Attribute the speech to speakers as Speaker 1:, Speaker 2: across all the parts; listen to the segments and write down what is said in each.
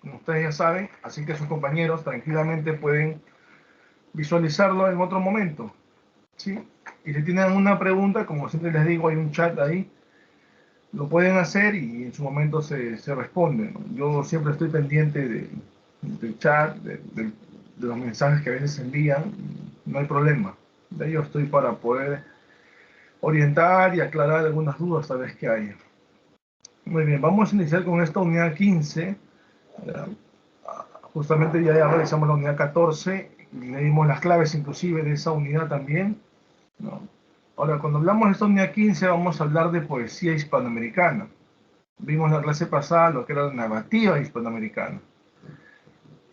Speaker 1: como ustedes ya saben, así que sus compañeros tranquilamente pueden visualizarlo en otro momento, ¿sí? Y si tienen una pregunta, como siempre les digo, hay un chat ahí, lo pueden hacer y en su momento se responden, ¿no? Yo siempre estoy pendiente del chat, de los mensajes que a veces se envían, no hay problema. De ello estoy para poder orientar y aclarar algunas dudas tal vez que haya. Muy bien, vamos a iniciar con esta unidad 15. Justamente ya realizamos la unidad 14, y le dimos las claves inclusive de esa unidad también, ¿no? Ahora, cuando hablamos de esta unidad 15, vamos a hablar de poesía hispanoamericana. Vimos la clase pasada lo que era la narrativa hispanoamericana.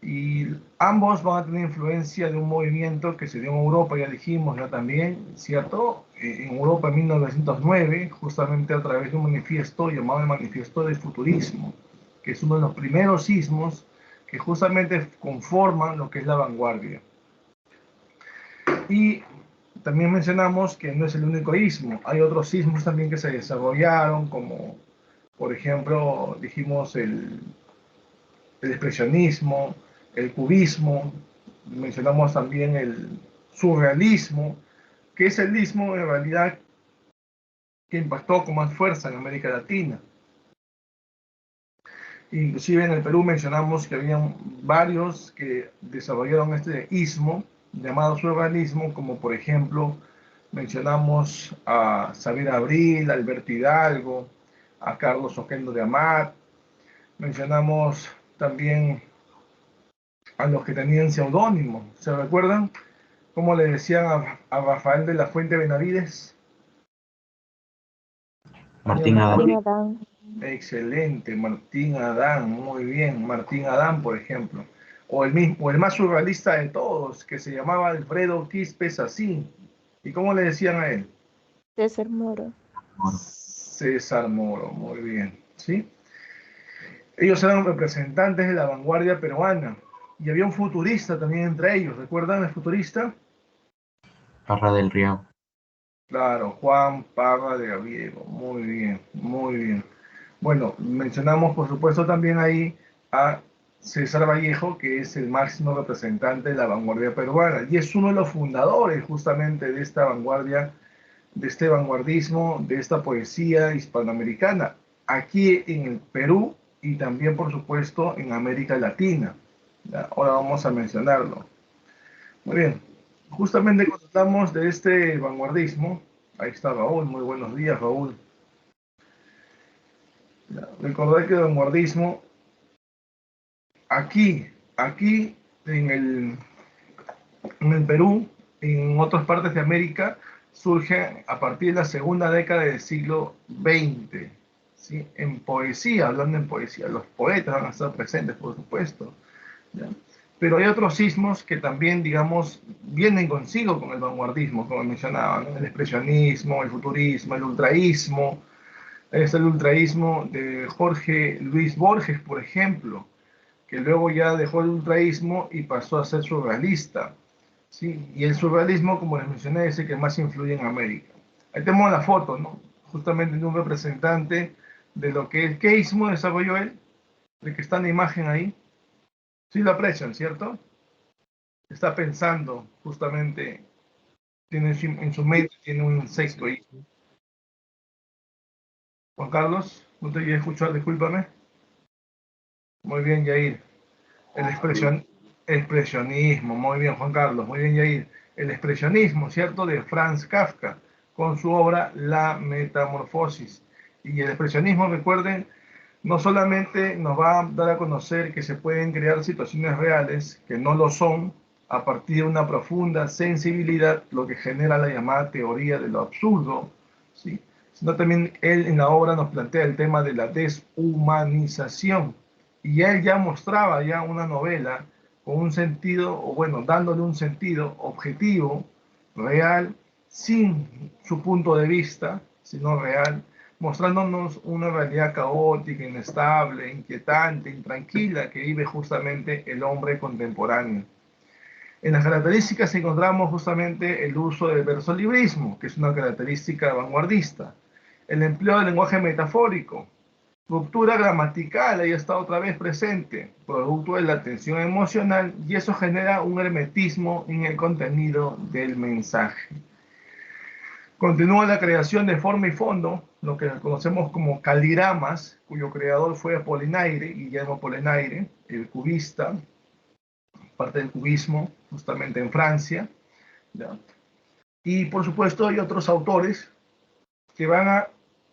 Speaker 1: Y ambos van a tener influencia de un movimiento que se dio en Europa, ya dijimos ya también, ¿cierto? En Europa en 1909, justamente a través de un manifiesto llamado el Manifiesto del Futurismo, que es uno de los primeros sismos que justamente conforman lo que es la vanguardia. Y también mencionamos que no es el único ismo, hay otros sismos también que se desarrollaron, como por ejemplo, dijimos el expresionismo, el cubismo, mencionamos también el surrealismo, que es el ismo en realidad que impactó con más fuerza en América Latina. Inclusive en el Perú mencionamos que habían varios que desarrollaron este ismo llamado surrealismo, como por ejemplo mencionamos a Xavier Abril, a Alberto Hidalgo, a Carlos Oquendo de Amat, mencionamos también a los que tenían seudónimo. ¿Se recuerdan cómo le decían a Rafael de la Fuente Benavides?
Speaker 2: Martín Adán.
Speaker 1: Excelente, Martín Adán, muy bien, Martín Adán, por ejemplo. O el más surrealista de todos, que se llamaba Alfredo Quispe Sacín. ¿Y cómo le decían a él?
Speaker 3: César Moro.
Speaker 1: César Moro, muy bien, ¿sí? Ellos eran representantes de la vanguardia peruana. Y había un futurista también entre ellos, ¿recuerdan el futurista?
Speaker 2: Parra del Río.
Speaker 1: Claro, Juan Parra de Gaviego, muy bien, muy bien. Bueno, mencionamos por supuesto también ahí a César Vallejo, que es el máximo representante de la vanguardia peruana y es uno de los fundadores justamente de esta vanguardia, de este vanguardismo, de esta poesía hispanoamericana, aquí en el Perú y también por supuesto en América Latina. ¿Ya? Ahora vamos a mencionarlo. Muy bien, justamente cuando hablamos de este vanguardismo, ahí está Raúl, muy buenos días Raúl. Recordar que el vanguardismo aquí en el Perú, en otras partes de América, surge a partir de la segunda década del siglo XX, ¿sí? En poesía, hablando en poesía, los poetas van a estar presentes, por supuesto, ¿ya? Pero hay otros sismos que también, digamos, vienen consigo con el vanguardismo, como mencionaba, ¿no? El expresionismo, el futurismo, el ultraísmo. Es el ultraísmo de Jorge Luis Borges, por ejemplo, que luego ya dejó el ultraísmo y pasó a ser surrealista, ¿sí? Y el surrealismo, como les mencioné, es el que más influye en América. Ahí tenemos la foto, ¿no? Justamente de un representante de lo que el ¿qué ismo desarrolló él? El que está en la imagen ahí. Sí lo aprecian, ¿cierto? Está pensando justamente, tiene en su mente tiene un sexto ismo. Juan Carlos, no te voy a escuchar, discúlpame. Muy bien, Yair. Expresionismo, muy bien, Juan Carlos, muy bien, Yair. El expresionismo, ¿cierto? De Franz Kafka, con su obra La Metamorfosis. Y el expresionismo, recuerden, no solamente nos va a dar a conocer que se pueden crear situaciones reales, que no lo son, a partir de una profunda sensibilidad, lo que genera la llamada teoría de lo absurdo, ¿sí? Sino también él en la obra nos plantea el tema de la deshumanización. Y él ya mostraba ya una novela con un sentido, o bueno, dándole un sentido objetivo, real, sin su punto de vista, sino real, mostrándonos una realidad caótica, inestable, inquietante, intranquila que vive justamente el hombre contemporáneo. En las características encontramos justamente el uso del versolibrismo, que es una característica vanguardista, el empleo del lenguaje metafórico, Ruptura gramatical, ahí está otra vez presente, producto de la tensión emocional, y eso genera un hermetismo en el contenido del mensaje. Continúa la creación de forma y fondo, lo que conocemos como caligramas, cuyo creador fue Apollinaire, Guillermo Apollinaire, el cubista, parte del cubismo, justamente en Francia, ¿ya? Y por supuesto hay otros autores que van a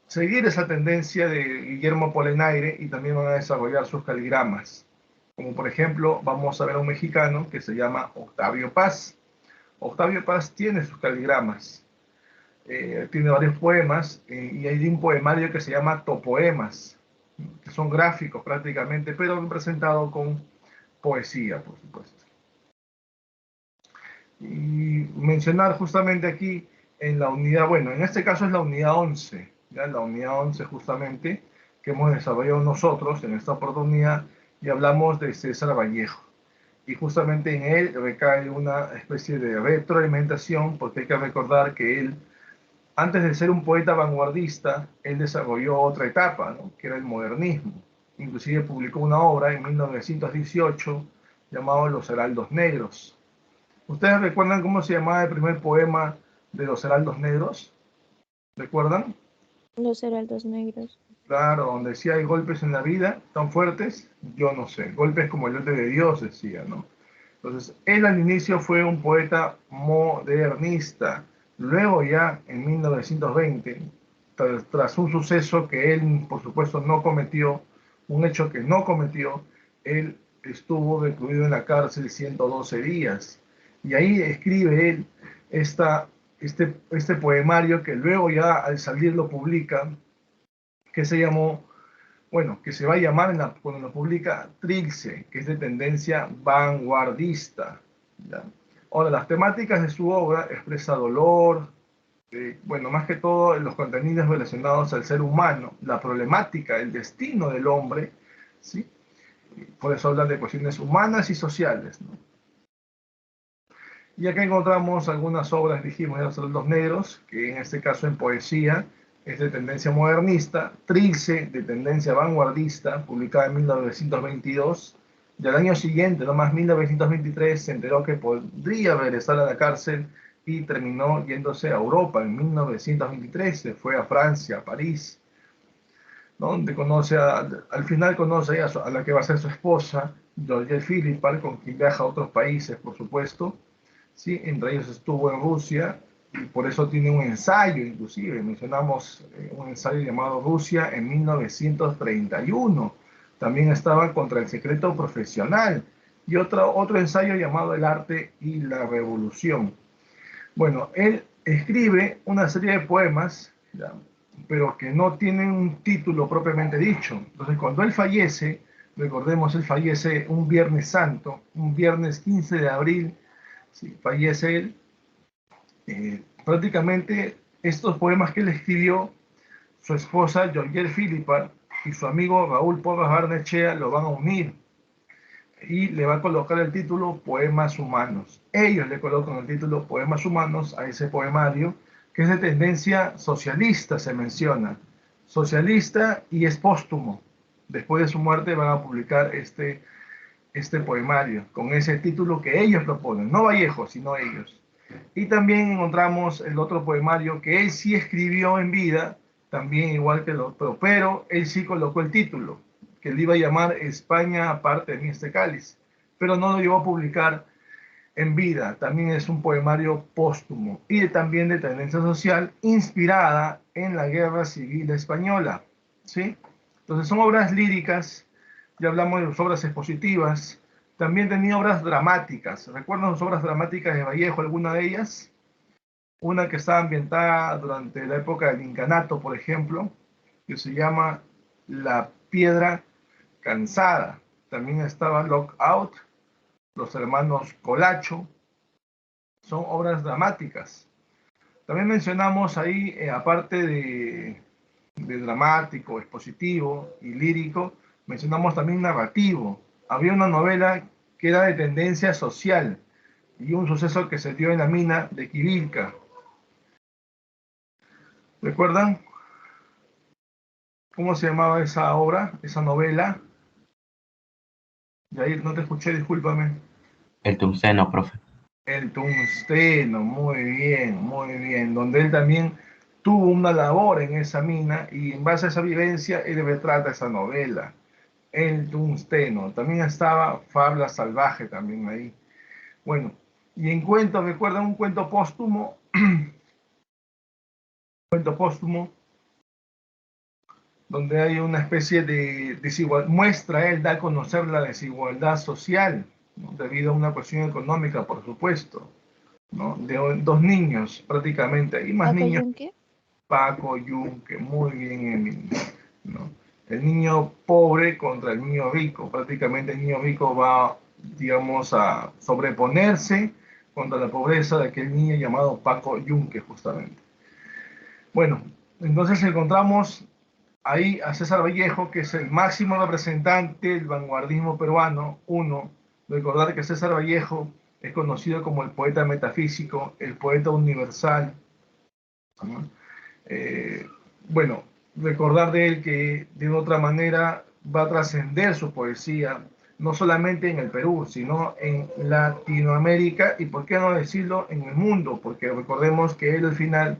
Speaker 1: seguir esa tendencia de Guillermo Apollinaire y también van a desarrollar sus caligramas. Como por ejemplo, vamos a ver a un mexicano que se llama Octavio Paz. Octavio Paz tiene sus caligramas, tiene varios poemas y hay un poemario que se llama Topoemas, que son gráficos prácticamente, pero representados con poesía, por supuesto. Y mencionar justamente aquí en la unidad, bueno, en este caso es la unidad 11, ¿ya? La unidad 11 justamente que hemos desarrollado nosotros en esta oportunidad y hablamos de César Vallejo. Y justamente en él recae una especie de retroalimentación porque hay que recordar que él, antes de ser un poeta vanguardista, él desarrolló otra etapa, ¿no? Que era el modernismo. Inclusive publicó una obra en 1918 llamado Los Heraldos Negros. ¿Ustedes recuerdan cómo se llamaba el primer poema de los Heraldos Negros? ¿Recuerdan?
Speaker 3: Los heraldos negros.
Speaker 1: Claro, donde decía hay golpes en la vida tan fuertes, yo no sé, golpes como el orden de Dios, decía, ¿no? Entonces, él al inicio fue un poeta modernista. Luego ya en 1920, tras un suceso que él, por supuesto, no cometió, un hecho que no cometió, él estuvo recluido en la cárcel 112 días. Y ahí escribe él este poemario que luego ya al salir lo publica, que se llamó, bueno, que se va a llamar cuando lo publica Trilce, que es de tendencia vanguardista, ¿ya? Ahora, las temáticas de su obra expresa dolor, bueno, más que todo los contenidos relacionados al ser humano, la problemática, el destino del hombre, ¿sí? Por eso hablan de cuestiones humanas y sociales, ¿no? Y acá encontramos algunas obras, dijimos, de los negros, que en este caso en poesía es de tendencia modernista, Trilce, de tendencia vanguardista, publicada en 1922, y al año siguiente, nomás 1923, se enteró que podría regresar a la cárcel y terminó yéndose a Europa en 1923, se fue a Francia, a París, donde conoce al final conoce a la que va a ser su esposa, Georgette Philippard, con quien viaja a otros países, por supuesto. ¿Sí? Entre ellos estuvo en Rusia y por eso tiene un ensayo, inclusive mencionamos un ensayo llamado Rusia en 1931. También estaba contra el secreto profesional y otro ensayo llamado El arte y la revolución. Bueno, él escribe una serie de poemas, ¿ya? Pero que no tienen un título propiamente dicho. Entonces, cuando él fallece, recordemos, él fallece un Viernes Santo, un viernes 15 de abril, ¿sí? Fallece él. Prácticamente estos poemas que él escribió, su esposa Georgette Philippard y su amigo Raúl Porras Barnechea lo van a unir y le va a colocar el título Poemas Humanos. Ellos le colocan el título Poemas Humanos a ese poemario que es de tendencia socialista, se menciona. Socialista y es póstumo. Después de su muerte van a publicar este poemario con ese título que ellos proponen, no Vallejo, sino ellos. Y también encontramos el otro poemario que él sí escribió en vida, también igual que el otro, pero él sí colocó el título, que él iba a llamar España aparte de mí este cáliz, pero no lo llevó a publicar en vida. También es un poemario póstumo y también de tendencia social inspirada en la Guerra Civil Española, ¿sí? Entonces son obras líricas, ya hablamos de las obras expositivas, también tenía obras dramáticas. ¿Recuerdan las obras dramáticas de Vallejo, alguna de ellas? Una que estaba ambientada durante la época del incanato, por ejemplo, que se llama La Piedra Cansada. También estaba Lockout, Los Hermanos Colacho. Son obras dramáticas. También mencionamos ahí, aparte de dramático, expositivo y lírico, mencionamos también narrativo. Había una novela que era de tendencia social y un suceso que se dio en la mina de Quivilca. ¿Recuerdan? ¿Cómo se llamaba esa obra, esa novela? Yair, no te escuché, discúlpame.
Speaker 2: El tungsteno, profe.
Speaker 1: El tungsteno, muy bien, donde él también tuvo una labor en esa mina y en base a esa vivencia él retrata esa novela, El tungsteno. También estaba Fabla Salvaje también ahí. Bueno, y en cuentos, recuerda un cuento póstumo, donde hay una especie de desigualdad, muestra él, da a conocer la desigualdad social, ¿no? Debido a una cuestión económica, por supuesto, ¿no? De dos niños prácticamente, hay más
Speaker 3: ¿Paco
Speaker 1: niños.
Speaker 3: Yunque?
Speaker 1: Paco Yunque, muy bien, Emily, ¿no? El niño pobre contra el niño rico, prácticamente el niño rico va, digamos, a sobreponerse contra la pobreza de aquel niño llamado Paco Yunque, justamente. Bueno, entonces encontramos ahí a César Vallejo, que es el máximo representante del vanguardismo peruano. Uno, recordar que César Vallejo es conocido como el poeta metafísico, el poeta universal, ¿no? Eh, bueno, recordar de él que de otra manera va a trascender su poesía, no solamente en el Perú, sino en Latinoamérica y, por qué no decirlo, en el mundo, porque recordemos que él al final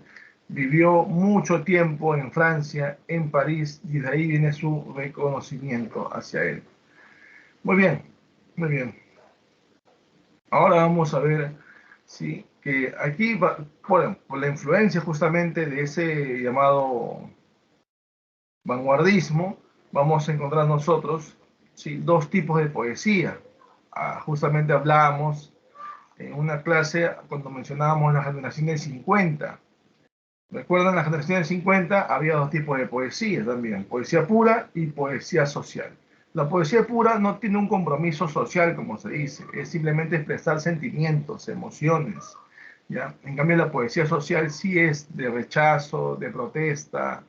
Speaker 1: vivió mucho tiempo en Francia, en París, y de ahí viene su reconocimiento hacia él. Muy bien, muy bien. Ahora vamos a ver, sí, que aquí, bueno, por la influencia justamente de ese llamado vanguardismo, vamos a encontrar nosotros, sí, dos tipos de poesía. Justamente hablábamos en una clase cuando mencionábamos la generación del 50. ¿Recuerdan la generación del 50? Había dos tipos de poesía también, poesía pura y poesía social. La poesía pura no tiene un compromiso social, como se dice, es simplemente expresar sentimientos, emociones. ¿Ya? En cambio, la poesía social sí es de rechazo, de protesta,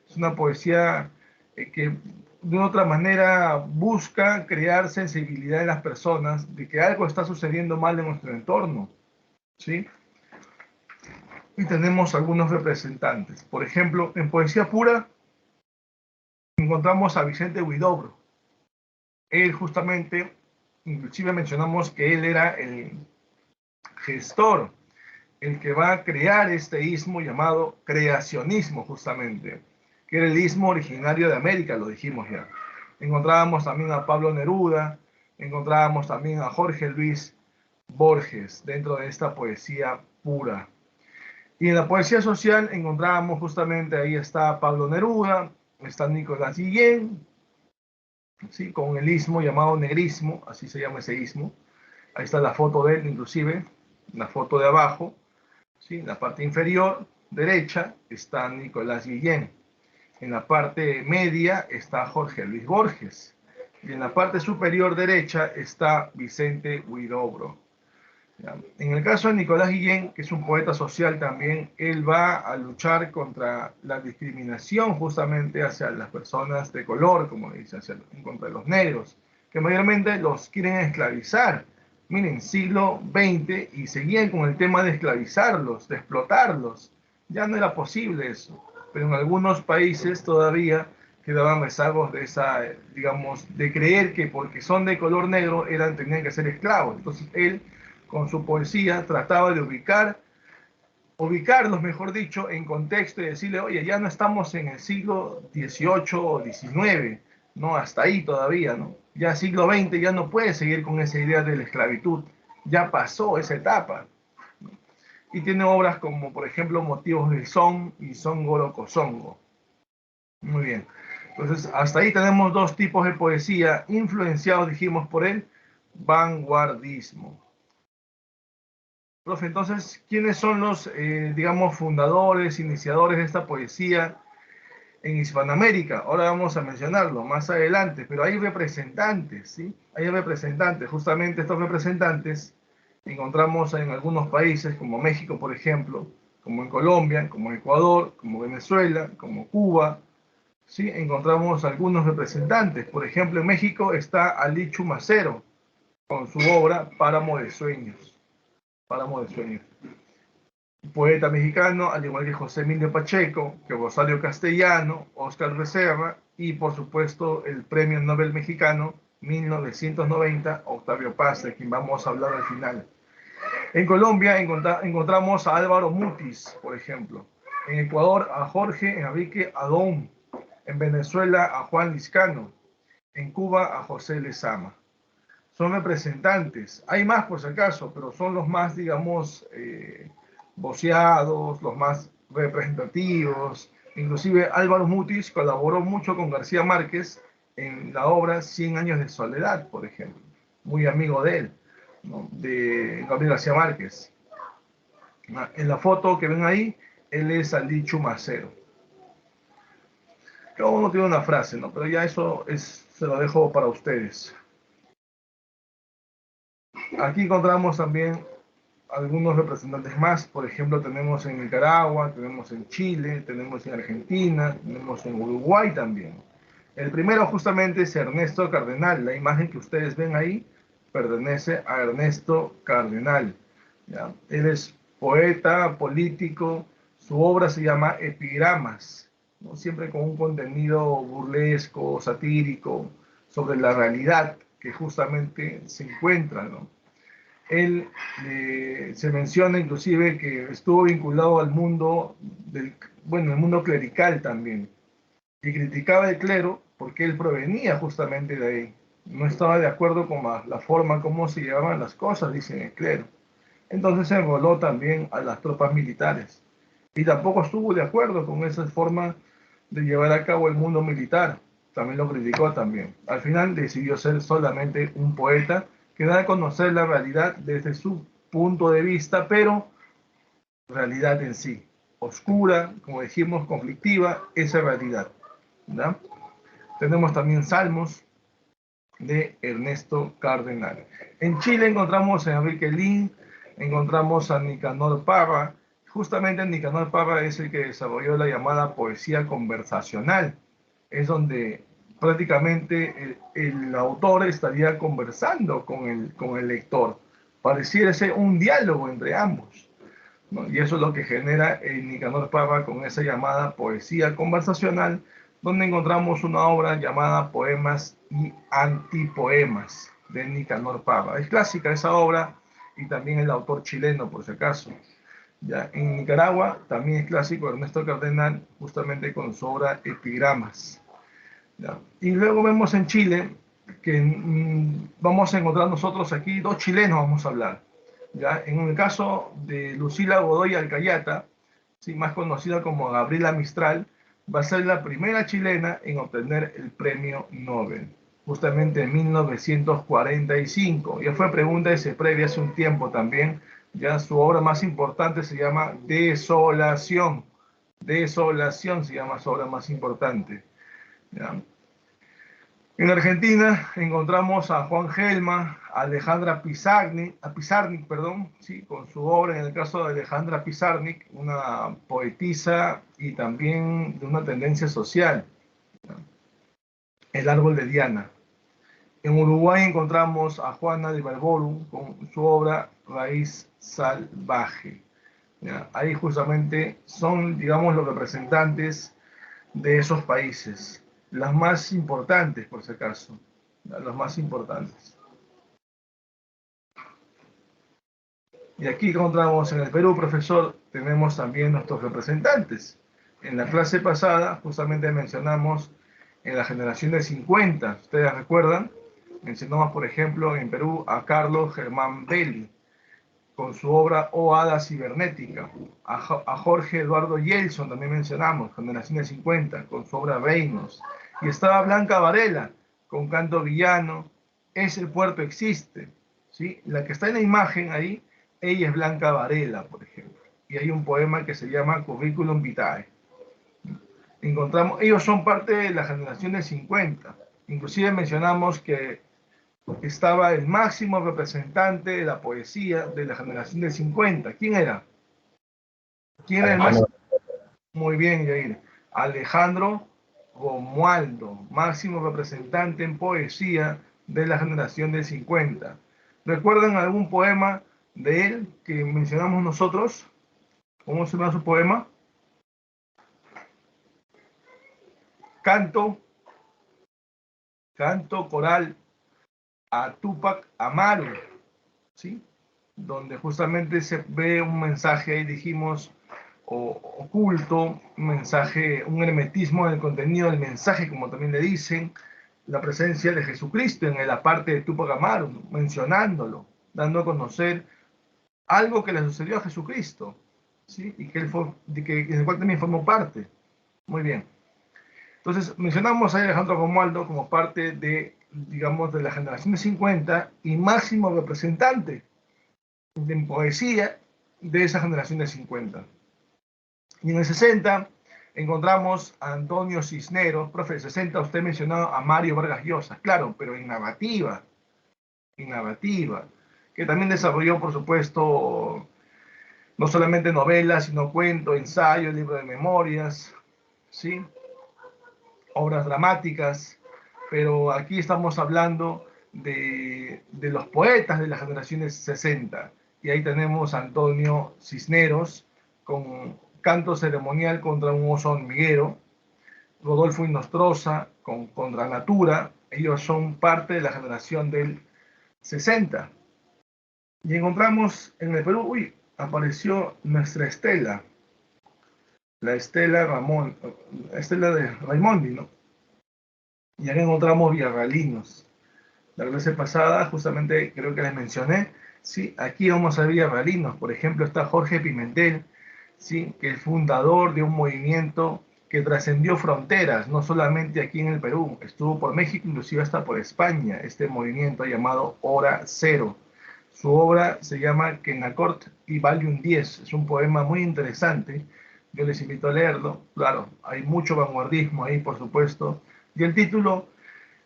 Speaker 1: es una poesía que de otra manera busca crear sensibilidad en las personas de que algo está sucediendo mal en nuestro entorno, ¿sí? Y tenemos algunos representantes. Por ejemplo, en poesía pura encontramos a Vicente Huidobro. Él justamente, inclusive mencionamos que él era el gestor, el que va a crear este ismo llamado creacionismo, justamente, que era el ismo originario de América, lo dijimos ya. Encontrábamos también a Pablo Neruda, encontrábamos también a Jorge Luis Borges dentro de esta poesía pura. Y en la poesía social encontrábamos justamente, ahí está Pablo Neruda, está Nicolás Guillén, ¿sí? Con el ismo llamado negrismo, así se llama ese ismo. Ahí está la foto de él, inclusive, la foto de abajo. ¿Sí? En la parte inferior derecha está Nicolás Guillén. En la parte media está Jorge Luis Borges. Y en la parte superior derecha está Vicente Huidobro. En el caso de Nicolás Guillén, que es un poeta social también, él va a luchar contra la discriminación justamente hacia las personas de color, como dice, en contra de los negros, que mayormente los quieren esclavizar. Miren, siglo XX y seguían con el tema de esclavizarlos, de explotarlos. Ya no era posible eso, pero en algunos países todavía quedaban rezagos de esa, digamos, de creer que porque son de color negro tenían que ser esclavos. Entonces él con su poesía trataba de ubicarlos, mejor dicho, en contexto y decirle, oye, ya no estamos en el siglo XVIII o XIX, ¿no? Hasta ahí todavía, ¿no? Ya siglo XX ya no puede seguir con esa idea de la esclavitud, ya pasó esa etapa. Y tiene obras como, por ejemplo, Motivos del Son y Son Goroco Songo. Muy bien. Entonces, hasta ahí tenemos dos tipos de poesía influenciados, dijimos, por el vanguardismo. Profe, entonces, ¿quiénes son los, digamos, fundadores, iniciadores de esta poesía en Hispanoamérica? Ahora vamos a mencionarlo más adelante, pero hay representantes, ¿sí? Hay representantes. Justamente estos representantes encontramos en algunos países, como México, por ejemplo, como en Colombia, como Ecuador, como Venezuela, como Cuba, ¿sí? Encontramos algunos representantes. Por ejemplo, en México está Ali Chumacero, con su obra Páramo de Sueños. Páramo de Sueños. poeta mexicano, al igual que José Emilio Pacheco, que Rosario Castellano, Óscar Becerra y, por supuesto, el Premio Nobel Mexicano 1990, Octavio Paz, de quien vamos a hablar al final. En Colombia encontramos a Álvaro Mutis, por ejemplo. En Ecuador a Jorge Enrique Adón. En Venezuela a Juan Liscano. En Cuba a José Lezama. Son representantes. Hay más por si acaso, pero son los más, digamos, voceados, los más representativos. Inclusive Álvaro Mutis colaboró mucho con García Márquez en la obra Cien años de soledad, por ejemplo. Muy amigo de él, ¿no? De Gabriel García Márquez. En la foto que ven ahí, él es Ali Chumacero. Cada uno tiene una frase, ¿no? Pero ya eso se lo dejo para ustedes. Aquí encontramos también algunos representantes más. Por ejemplo, tenemos en Nicaragua, tenemos en Chile, tenemos en Argentina, tenemos en Uruguay también. El primero justamente es Ernesto Cardenal. La imagen que ustedes ven ahí pertenece a Ernesto Cardenal, ¿ya? Él es poeta, político. Su obra se llama Epigramas, ¿no? Siempre con un contenido burlesco, satírico, sobre la realidad que justamente se encuentra, ¿no? Él se menciona inclusive que estuvo vinculado al mundo el mundo clerical también, y criticaba el clero porque él provenía justamente de ahí. No estaba de acuerdo con la forma como se llevaban las cosas, dice el clero. Entonces se enroló también a las tropas militares. Y tampoco estuvo de acuerdo con esa forma de llevar a cabo el mundo militar. También lo criticó también. Al final decidió ser solamente un poeta que da a conocer la realidad desde su punto de vista, pero realidad en sí. Oscura, como dijimos, conflictiva, esa realidad, ¿no? Tenemos también Salmos de Ernesto Cardenal. En Chile encontramos a Enrique Lin, encontramos a Nicanor Parra. Justamente Nicanor Parra es el que desarrolló la llamada poesía conversacional. Es donde prácticamente el autor estaría conversando con el lector. Pareciera ser un diálogo entre ambos, ¿no? Y eso es lo que genera el Nicanor Parra con esa llamada poesía conversacional, donde encontramos una obra llamada Poemas y Antipoemas de Nicanor Parra. Es clásica esa obra y también el autor chileno, por si acaso. Ya, en Nicaragua también es clásico Ernesto Cardenal, justamente con su obra Epigramas. ¿Ya? Y luego vemos en Chile que vamos a encontrar nosotros aquí dos chilenos, vamos a hablar. ¿Ya? En el caso de Lucila Godoy Alcayata, ¿sí? Más conocida como Gabriela Mistral, va a ser la primera chilena en obtener el premio Nobel, justamente en 1945. Ya fue pregunta ese previa hace un tiempo también. Ya su obra más importante se llama Desolación. Desolación se llama su obra más importante. ¿Ya? En Argentina encontramos a Juan Gelma, a Alejandra Pizarnik, perdón, sí, con su obra, en el caso de Alejandra Pizarnik, una poetisa y también de una tendencia social, ¿no? El árbol de Diana. En Uruguay encontramos a Juana de Barborum con su obra Raíz Salvaje. ¿Ya? Ahí justamente son, digamos, los representantes de esos países, las más importantes, por si acaso, los más importantes. Y aquí encontramos en el Perú, profesor, tenemos también nuestros representantes. En la clase pasada, justamente mencionamos en la generación de 50, ustedes recuerdan, mencionamos, por ejemplo, en Perú a Carlos Germán Belli, con su obra O Hada Cibernética. A Jorge Eduardo Yeltsin también mencionamos, generación de 50, con su obra Reinos. Y estaba Blanca Varela, con Canto Villano, Es el puerto existe, ¿sí? La que está en la imagen ahí, ella es Blanca Varela, por ejemplo. Y hay un poema que se llama Curriculum Vitae. Encontramos, ellos son parte de la generación de 50. Inclusive mencionamos que estaba el máximo representante de la poesía de la generación del 50. ¿Quién era? ¿Quién era el máximo? Muy bien, Yair. Alejandro Romualdo, máximo representante en poesía de la generación del 50. ¿Recuerdan algún poema de él que mencionamos nosotros? ¿Cómo se llama su poema? Canto coral a Túpac Amaru, ¿sí? Donde justamente se ve un mensaje, ahí dijimos, oculto, un mensaje, un hermetismo en el contenido del mensaje, como también le dicen, la presencia de Jesucristo en la parte de Túpac Amaru, mencionándolo, dando a conocer algo que le sucedió a Jesucristo, ¿sí? Y que él fue, en el cual también formó parte. Muy bien. Entonces, mencionamos a Alejandro Romualdo como parte de, digamos, de la generación de 50 y máximo representante en poesía de esa generación de 50. Y en el 60 encontramos a Antonio Cisneros, profe, de 60 usted mencionó a Mario Vargas Llosa, claro, pero en narrativa, que también desarrolló, por supuesto, no solamente novelas, sino cuentos, ensayos, libros de memorias, ¿sí? Obras dramáticas, pero aquí estamos hablando de los poetas de las generaciones 60. Y ahí tenemos a Antonio Cisneros con Canto ceremonial contra un oso hormiguero, Rodolfo Inostroza con Contra Natura. Ellos son parte de la generación del 60. Y encontramos en el Perú, apareció nuestra Estela, la Estela Ramón, Estela de Raimondi, ¿no? Y acá encontramos villarrealinos. La clase pasada, justamente creo que les mencioné, ¿sí? Aquí vamos a ver villarrealinos. Por ejemplo, está Jorge Pimentel, ¿sí? Que es fundador de un movimiento que trascendió fronteras, no solamente aquí en el Perú, estuvo por México, inclusive hasta por España, este movimiento llamado Hora Cero. Su obra se llama Kenacort y Valium 10, es un poema muy interesante, yo les invito a leerlo, claro, hay mucho vanguardismo ahí, por supuesto, y el título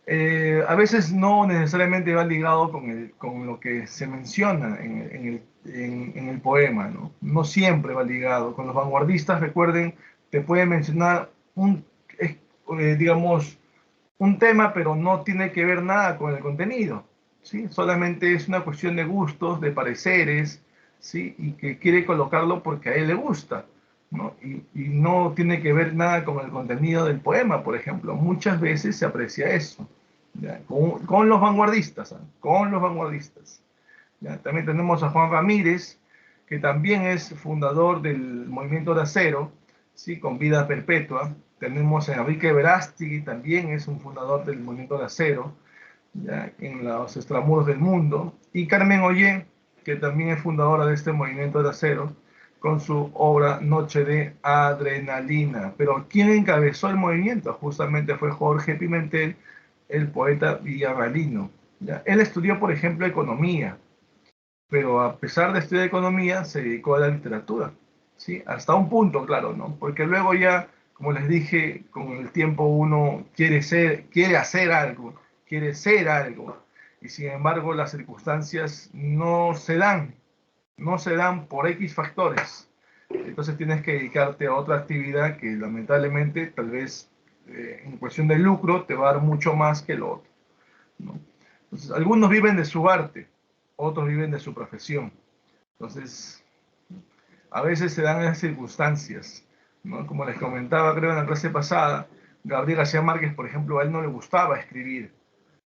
Speaker 1: a veces no necesariamente va ligado con lo que se menciona en el poema, ¿no? No siempre va ligado. Con los vanguardistas, recuerden, te pueden mencionar digamos, un tema, pero no tiene que ver nada con el contenido, ¿sí? Solamente es una cuestión de gustos, de pareceres, ¿sí? Y que quiere colocarlo porque a él le gusta, ¿no? Y no tiene que ver nada con el contenido del poema, por ejemplo. Muchas veces se aprecia eso, ¿ya? Con los vanguardistas, ¿eh? Con los vanguardistas. ¿Ya? También tenemos a Juan Ramírez, que también es fundador del Movimiento de Acero, ¿sí? Con vida perpetua. Tenemos a Enrique Verástegui, también es un fundador del Movimiento de Acero, ¿ya? En los extramuros del mundo. Y Carmen Ollé, que también es fundadora de este Movimiento de Acero, con su obra Noche de Adrenalina. Pero ¿quién encabezó el movimiento? Justamente fue Jorge Pimentel, el poeta villarrealino. ¿Ya? Él estudió, por ejemplo, economía, pero a pesar de estudiar economía, se dedicó a la literatura, ¿sí? Hasta un punto, claro, ¿no? Porque luego ya, como les dije, con el tiempo uno quiere hacer algo, quiere ser algo, y sin embargo las circunstancias no se dan por X factores. Entonces tienes que dedicarte a otra actividad que lamentablemente, tal vez en cuestión de lucro, te va a dar mucho más que lo otro, ¿no? Entonces, algunos viven de su arte, otros viven de su profesión. Entonces, a veces se dan esas circunstancias, ¿no? Como les comentaba, creo, en la clase pasada, Gabriel García Márquez, por ejemplo, a él no le gustaba escribir,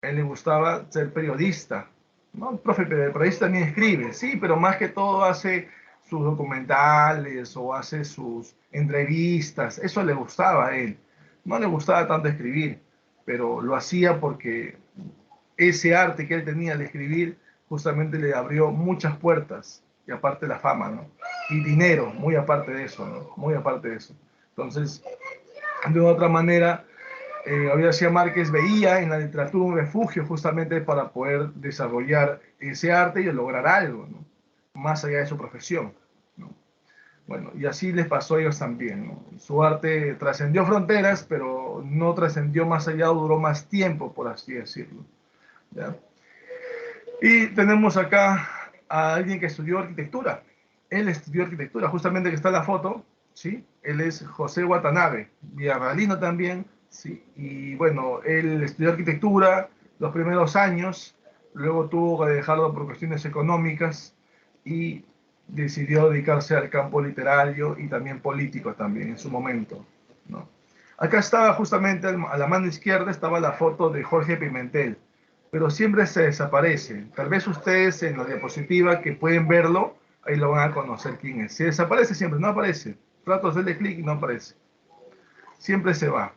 Speaker 1: a él le gustaba ser periodista, ¿no? El profe, pero el periodista también escribe, sí, pero más que todo hace sus documentales o hace sus entrevistas, eso le gustaba a él. No le gustaba tanto escribir, pero lo hacía porque ese arte que él tenía al escribir justamente le abrió muchas puertas, y aparte la fama, ¿no? Y dinero, muy aparte de eso, ¿no? Muy aparte de eso. Entonces, de otra manera, Gabriel García Márquez veía en la literatura un refugio justamente para poder desarrollar ese arte y lograr algo, ¿no? Más allá de su profesión, ¿no? Bueno, y así les pasó a ellos también, ¿no? Su arte trascendió fronteras, pero no trascendió más allá, duró más tiempo, por así decirlo, ¿ya? Y tenemos acá a alguien que estudió arquitectura. Él estudió arquitectura, justamente que está en la foto, ¿sí? Él es José Watanabe, villarrealino también, ¿sí? Y bueno, él estudió arquitectura los primeros años, luego tuvo que dejarlo por cuestiones económicas y decidió dedicarse al campo literario y también político también en su momento, ¿no? Acá estaba justamente a la mano izquierda estaba la foto de Jorge Pimentel, pero siempre se desaparece. Tal vez ustedes en la diapositiva que pueden verlo, ahí lo van a conocer quién es. Se desaparece siempre, no aparece. Trato de hacerle clic y no aparece. Siempre se va.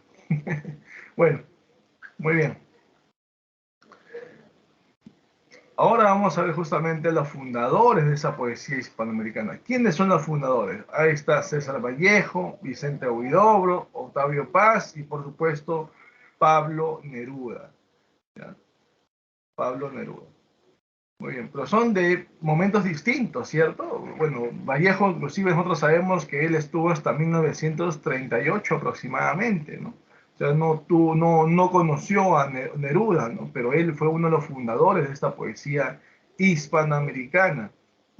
Speaker 1: Bueno, muy bien. Ahora vamos a ver justamente los fundadores de esa poesía hispanoamericana. ¿Quiénes son los fundadores? Ahí está César Vallejo, Vicente Huidobro, Octavio Paz y por supuesto Pablo Neruda. ¿Ya? Pablo Neruda. Muy bien, pero son de momentos distintos, ¿cierto? Bueno, Vallejo, inclusive nosotros sabemos que él estuvo hasta 1938 aproximadamente, ¿no? O sea, no conoció a Neruda, ¿no? Pero él fue uno de los fundadores de esta poesía hispanoamericana.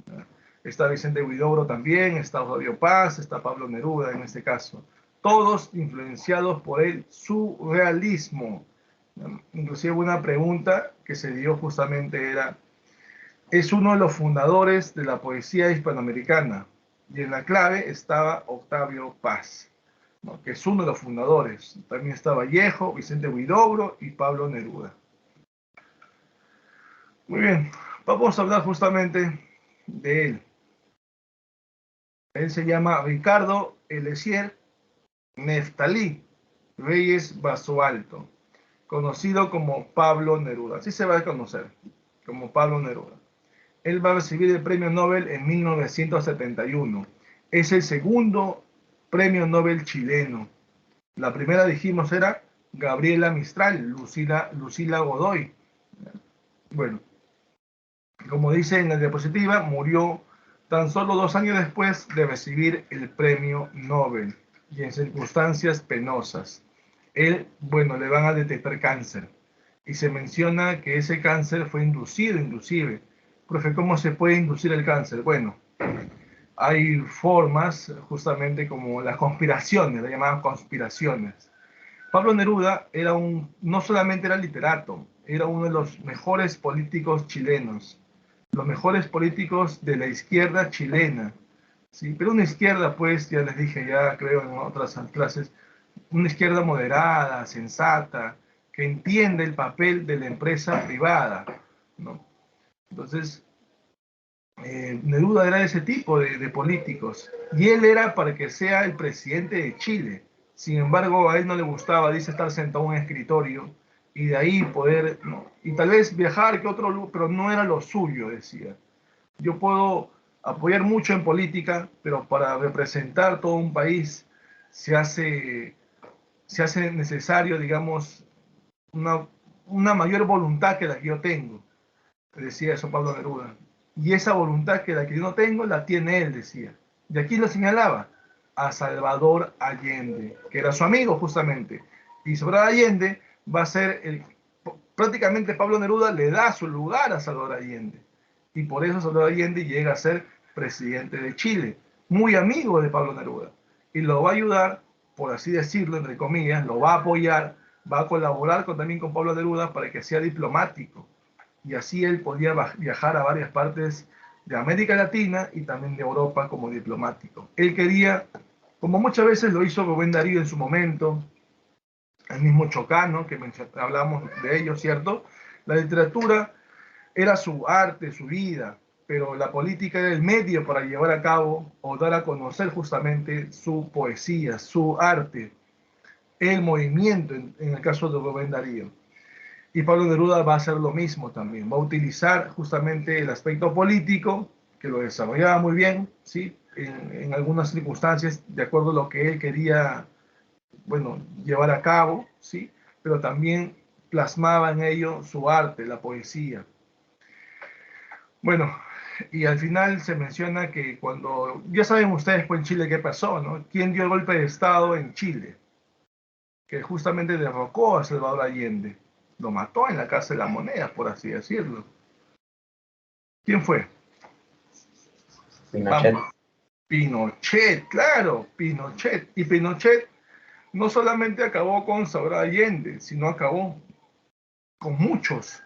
Speaker 1: ¿No? Está Vicente Huidobro también, está Octavio Paz, está Pablo Neruda en este caso. Todos influenciados por el surrealismo. ¿No? Inclusive una pregunta que se dio justamente era es uno de los fundadores de la poesía hispanoamericana y en la clave estaba Octavio Paz, ¿no? Que es uno de los fundadores. También está Vallejo, Vicente Huidobro y Pablo Neruda. Muy bien, vamos a hablar justamente de él. Él se llama Ricardo Eliezer Neftalí Reyes Basualto, conocido como Pablo Neruda. Así se va a conocer, como Pablo Neruda. Él va a recibir el premio Nobel en 1971. Es el segundo premio Nobel chileno. La primera, dijimos, era Gabriela Mistral, Lucila Godoy. Bueno, como dice en la diapositiva, murió tan solo 2 años después de recibir el premio Nobel y en circunstancias penosas. Él, bueno, le van a detectar cáncer y se menciona que ese cáncer fue inducido inclusive. Profe, ¿cómo se puede inducir el cáncer? Bueno, hay formas justamente como las conspiraciones, las llamadas conspiraciones. Pablo Neruda no solamente era literato, era uno de los mejores políticos chilenos, los mejores políticos de la izquierda chilena, ¿sí? Pero una izquierda, pues, ya les dije, ya creo en otras clases, una izquierda moderada, sensata, que entiende el papel de la empresa privada, ¿no? Entonces, Neruda era ese tipo de políticos y él era para que sea el presidente de Chile. Sin embargo, a él no le gustaba, dice, estar sentado en un escritorio y de ahí poder, ¿no? Y tal vez viajar que otro lugar, pero no era lo suyo, decía. Yo puedo apoyar mucho en política, pero para representar todo un país se hace, se hace necesario, digamos, una, una mayor voluntad que la que yo tengo, decía eso Pablo Neruda. Y esa voluntad que la que yo no tengo, la tiene él, decía. Y aquí lo señalaba a Salvador Allende, que era su amigo justamente. Y Salvador Allende va a ser prácticamente Pablo Neruda le da su lugar a Salvador Allende. Y por eso Salvador Allende llega a ser presidente de Chile, muy amigo de Pablo Neruda. Y lo va a ayudar, por así decirlo, entre comillas, lo va a apoyar, va a colaborar también con Pablo Neruda para que sea diplomático y así él podía viajar a varias partes de América Latina y también de Europa como diplomático. Él quería, como muchas veces lo hizo Rubén Darío en su momento, el mismo Chocano, que hablamos de ello, ¿cierto? La literatura era su arte, su vida, pero la política era el medio para llevar a cabo o dar a conocer justamente su poesía, su arte, el movimiento, en el caso de Rubén Darío. Y Pablo Neruda va a hacer lo mismo también, va a utilizar justamente el aspecto político, que lo desarrollaba muy bien, ¿sí? En algunas circunstancias, de acuerdo a lo que él quería, bueno, llevar a cabo, ¿sí? Pero también plasmaba en ello su arte, la poesía. Bueno, y al final se menciona que cuando, ya saben ustedes pues en Chile qué pasó, ¿no? ¿Quién dio el golpe de Estado en Chile? Que justamente derrocó a Salvador Allende. Lo mató en la Casa de las Monedas, por así decirlo. ¿Quién fue?
Speaker 2: Pinochet.
Speaker 1: Vamos. Pinochet, claro, Pinochet. Y Pinochet no solamente acabó con Salvador Allende, sino acabó con muchos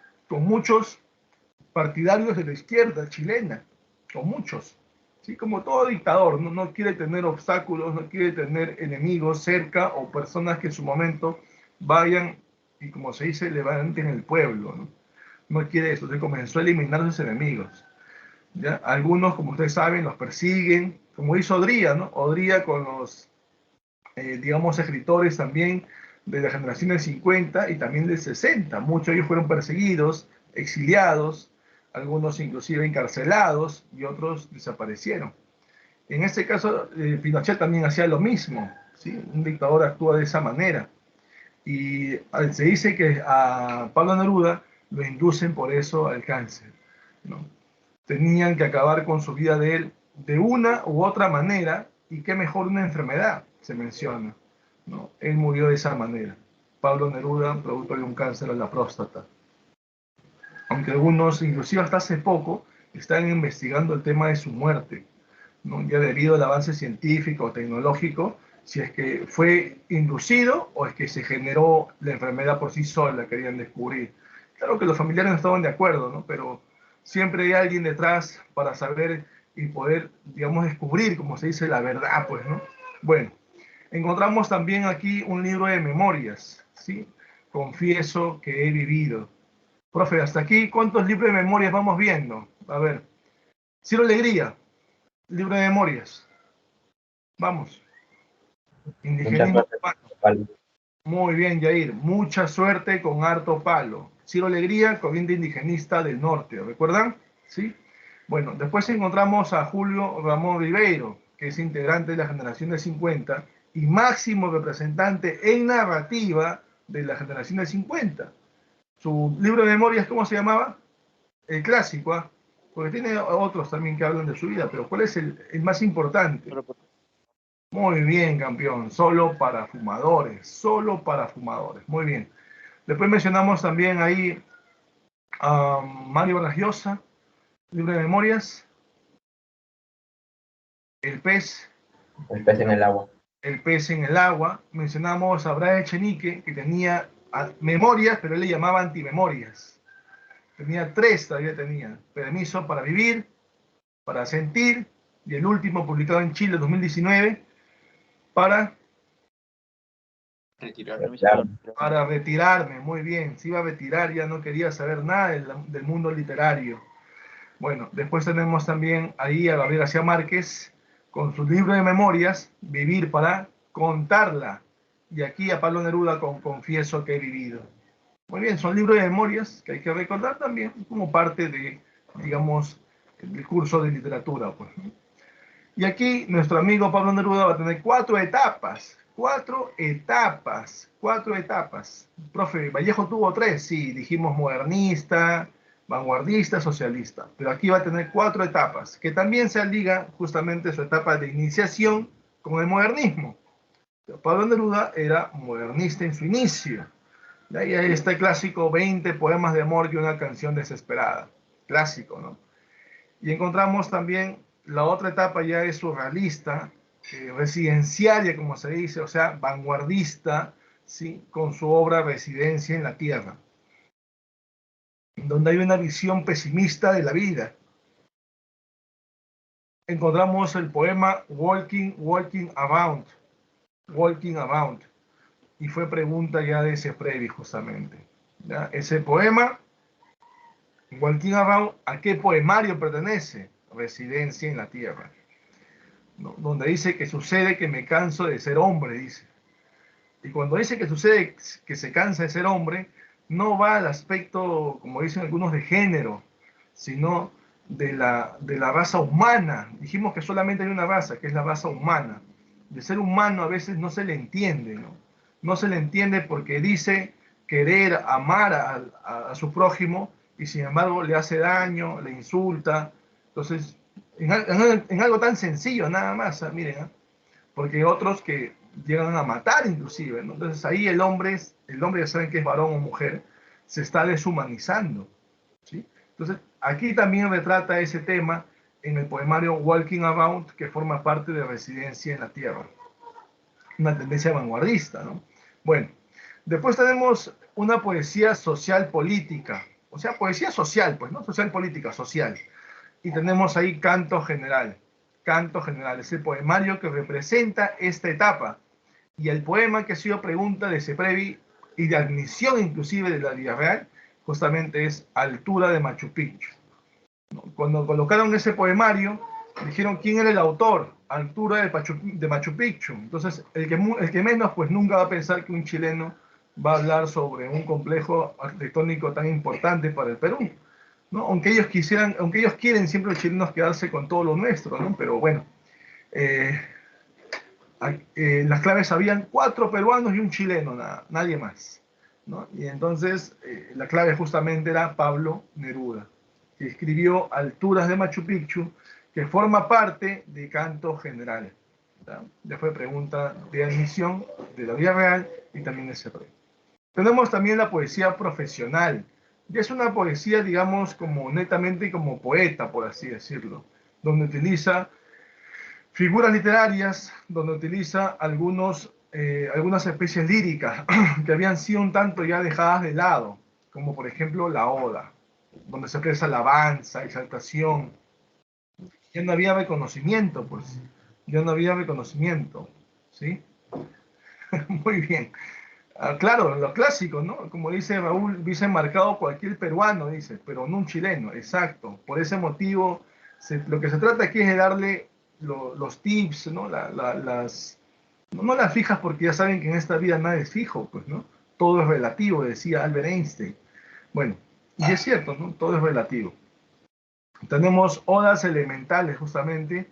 Speaker 1: partidarios de la izquierda chilena, con muchos. ¿sí? Como todo dictador, no quiere tener obstáculos, no quiere tener enemigos cerca o personas que en su momento vayan y, como se dice, levanten el pueblo, ¿no? No quiere eso, se comenzó a eliminar a sus enemigos. ¿Ya? Algunos, como ustedes saben, los persiguen, como hizo Odría, ¿no? Odría con los, digamos, escritores también de la generación del 50 y también del 60. Muchos de ellos fueron perseguidos, exiliados, algunos inclusive encarcelados y otros desaparecieron. En este caso, Pinochet también hacía lo mismo, ¿sí? Un dictador actúa de esa manera. Y se dice que a Pablo Neruda lo inducen por eso al cáncer, ¿no? Tenían que acabar con su vida de él de una u otra manera, y qué mejor una enfermedad, se menciona, ¿no? Él murió de esa manera. Pablo Neruda, producto de un cáncer a la próstata. Aunque algunos, inclusive hasta hace poco, están investigando el tema de su muerte, ¿no? Ya debido al avance científico o tecnológico, si es que fue inducido o es que se generó la enfermedad por sí sola, querían descubrir. Claro que los familiares no estaban de acuerdo, ¿no? Pero siempre hay alguien detrás para saber y poder, digamos, descubrir, como se dice, la verdad, pues, ¿no? Bueno, encontramos también aquí un libro de memorias, ¿sí? Confieso que he vivido. Profe, hasta aquí, ¿cuántos libros de memorias vamos viendo? A ver, Ciro Alegría, libro de memorias. Vamos.
Speaker 2: Mucha
Speaker 1: Indigenismo
Speaker 2: suerte,
Speaker 1: humano.
Speaker 2: Pablo.
Speaker 1: Muy bien, Yair. Mucha suerte con harto palo. Ciro Alegría, corriente indigenista del norte. ¿Recuerdan? Sí. Bueno, después encontramos a Julio Ramón Ribeiro, que es integrante de la generación del 50 y máximo representante en narrativa de la generación del 50. Su libro de memorias, ¿cómo se llamaba? El clásico, ¿ah? Porque tiene otros también que hablan de su vida, pero ¿cuál es el más importante? Muy bien, campeón. Solo para fumadores. Solo para fumadores. Muy bien. Después mencionamos también ahí a Mario Vargas Llosa, libro de memorias. El pez.
Speaker 2: El pez en el agua.
Speaker 1: El pez en el agua. Mencionamos a Brian Echenique, que tenía memorias, pero él le llamaba antimemorias. Tenía tres, todavía tenía. Permiso para vivir, para sentir, y el último publicado en Chile en 2019, para
Speaker 4: Retirarme,
Speaker 2: Claro.
Speaker 1: para retirarme. Muy bien, se iba a retirar, ya no quería saber nada del mundo literario. Bueno, después tenemos también ahí a Gabriel García Márquez con su libro de memorias, Vivir para contarla. Y aquí a Pablo Neruda con Confieso que he vivido. Muy bien, son libros de memorias que hay que recordar también como parte de, digamos, el curso de literatura, pues. Y aquí nuestro amigo Pablo Neruda va a tener cuatro etapas. Cuatro etapas. Cuatro etapas. Profe, Vallejo tuvo tres, sí, dijimos modernista, vanguardista, socialista. Pero aquí va a tener cuatro etapas, que también se liga justamente su etapa de iniciación con el modernismo. Pablo Neruda era modernista en su inicio. Y ahí está el clásico 20 poemas de amor y una canción desesperada. Clásico, ¿no? Y encontramos también la otra etapa ya es surrealista, residenciaria, como se dice, o sea, vanguardista, ¿sí? Con su obra Residencia en la Tierra, donde hay una visión pesimista de la vida. Encontramos el poema Walking Around, Walking Around, y fue pregunta ya de ese Previ justamente. ¿Ya? Ese poema, Walking Around, ¿a qué poemario pertenece? Residencia en la Tierra. ¿No? Donde dice que sucede que me canso de ser hombre, dice. Y cuando dice que sucede que se cansa de ser hombre, no va al aspecto, como dicen algunos, de género, sino de la raza humana. Dijimos que solamente hay una raza, que es la raza humana. De ser humano a veces no se le entiende, ¿no? No se le entiende porque dice querer amar a su prójimo y sin embargo le hace daño, le insulta. Entonces, en algo tan sencillo nada más, miren, ¿eh? Porque hay otros que llegan a matar inclusive, ¿no? Entonces ahí el hombre ya saben que es varón o mujer, se está deshumanizando, ¿sí? Entonces aquí también retrata ese tema en el poemario Walking Around, que forma parte de Residencia en la Tierra, una tendencia vanguardista, ¿no? Bueno, después tenemos una poesía social política, o sea, poesía social, pues, ¿no? Social política, social. Y tenemos ahí canto general. Canto General. Es el poemario que representa esta etapa. Y el poema que ha sido pregunta de Seprevi y de admisión inclusive de la Villarreal, justamente es Altura de Machu Picchu. Cuando colocaron ese poemario, dijeron quién era el autor, Altura de Machu Picchu. Entonces, el que menos, pues nunca va a pensar que un chileno va a hablar sobre un complejo arquitectónico tan importante para el Perú, ¿no? Aunque ellos quieren siempre los chilenos quedarse con todo lo nuestro, ¿no? Pero bueno, las claves habían 4 peruanos y un chileno, nadie más, ¿no? Y entonces la clave justamente era Pablo Neruda, que escribió Alturas de Machu Picchu, que forma parte de Canto General. Ya fue pregunta de admisión de la vida real y también de ese proyecto. Tenemos también la poesía profesional, que es una poesía, digamos, como netamente como poeta, por así decirlo, donde utiliza figuras literarias, donde utiliza algunas especies líricas que habían sido un tanto ya dejadas de lado, como por ejemplo la oda, donde se expresa alabanza, exaltación. Ya no había reconocimiento, pues, ya no había reconocimiento, ¿sí? Muy bien. Claro, lo clásico, ¿no? Como dice Raúl, hubiese marcado cualquier peruano, dice, pero no un chileno, exacto. Por ese motivo, lo que se trata aquí es de darle los tips, ¿no? No las fijas porque ya saben que en esta vida nada es fijo, pues, ¿no? Todo es relativo, decía Albert Einstein. Bueno, y es cierto, ¿no? Todo es relativo. Tenemos odas elementales, justamente,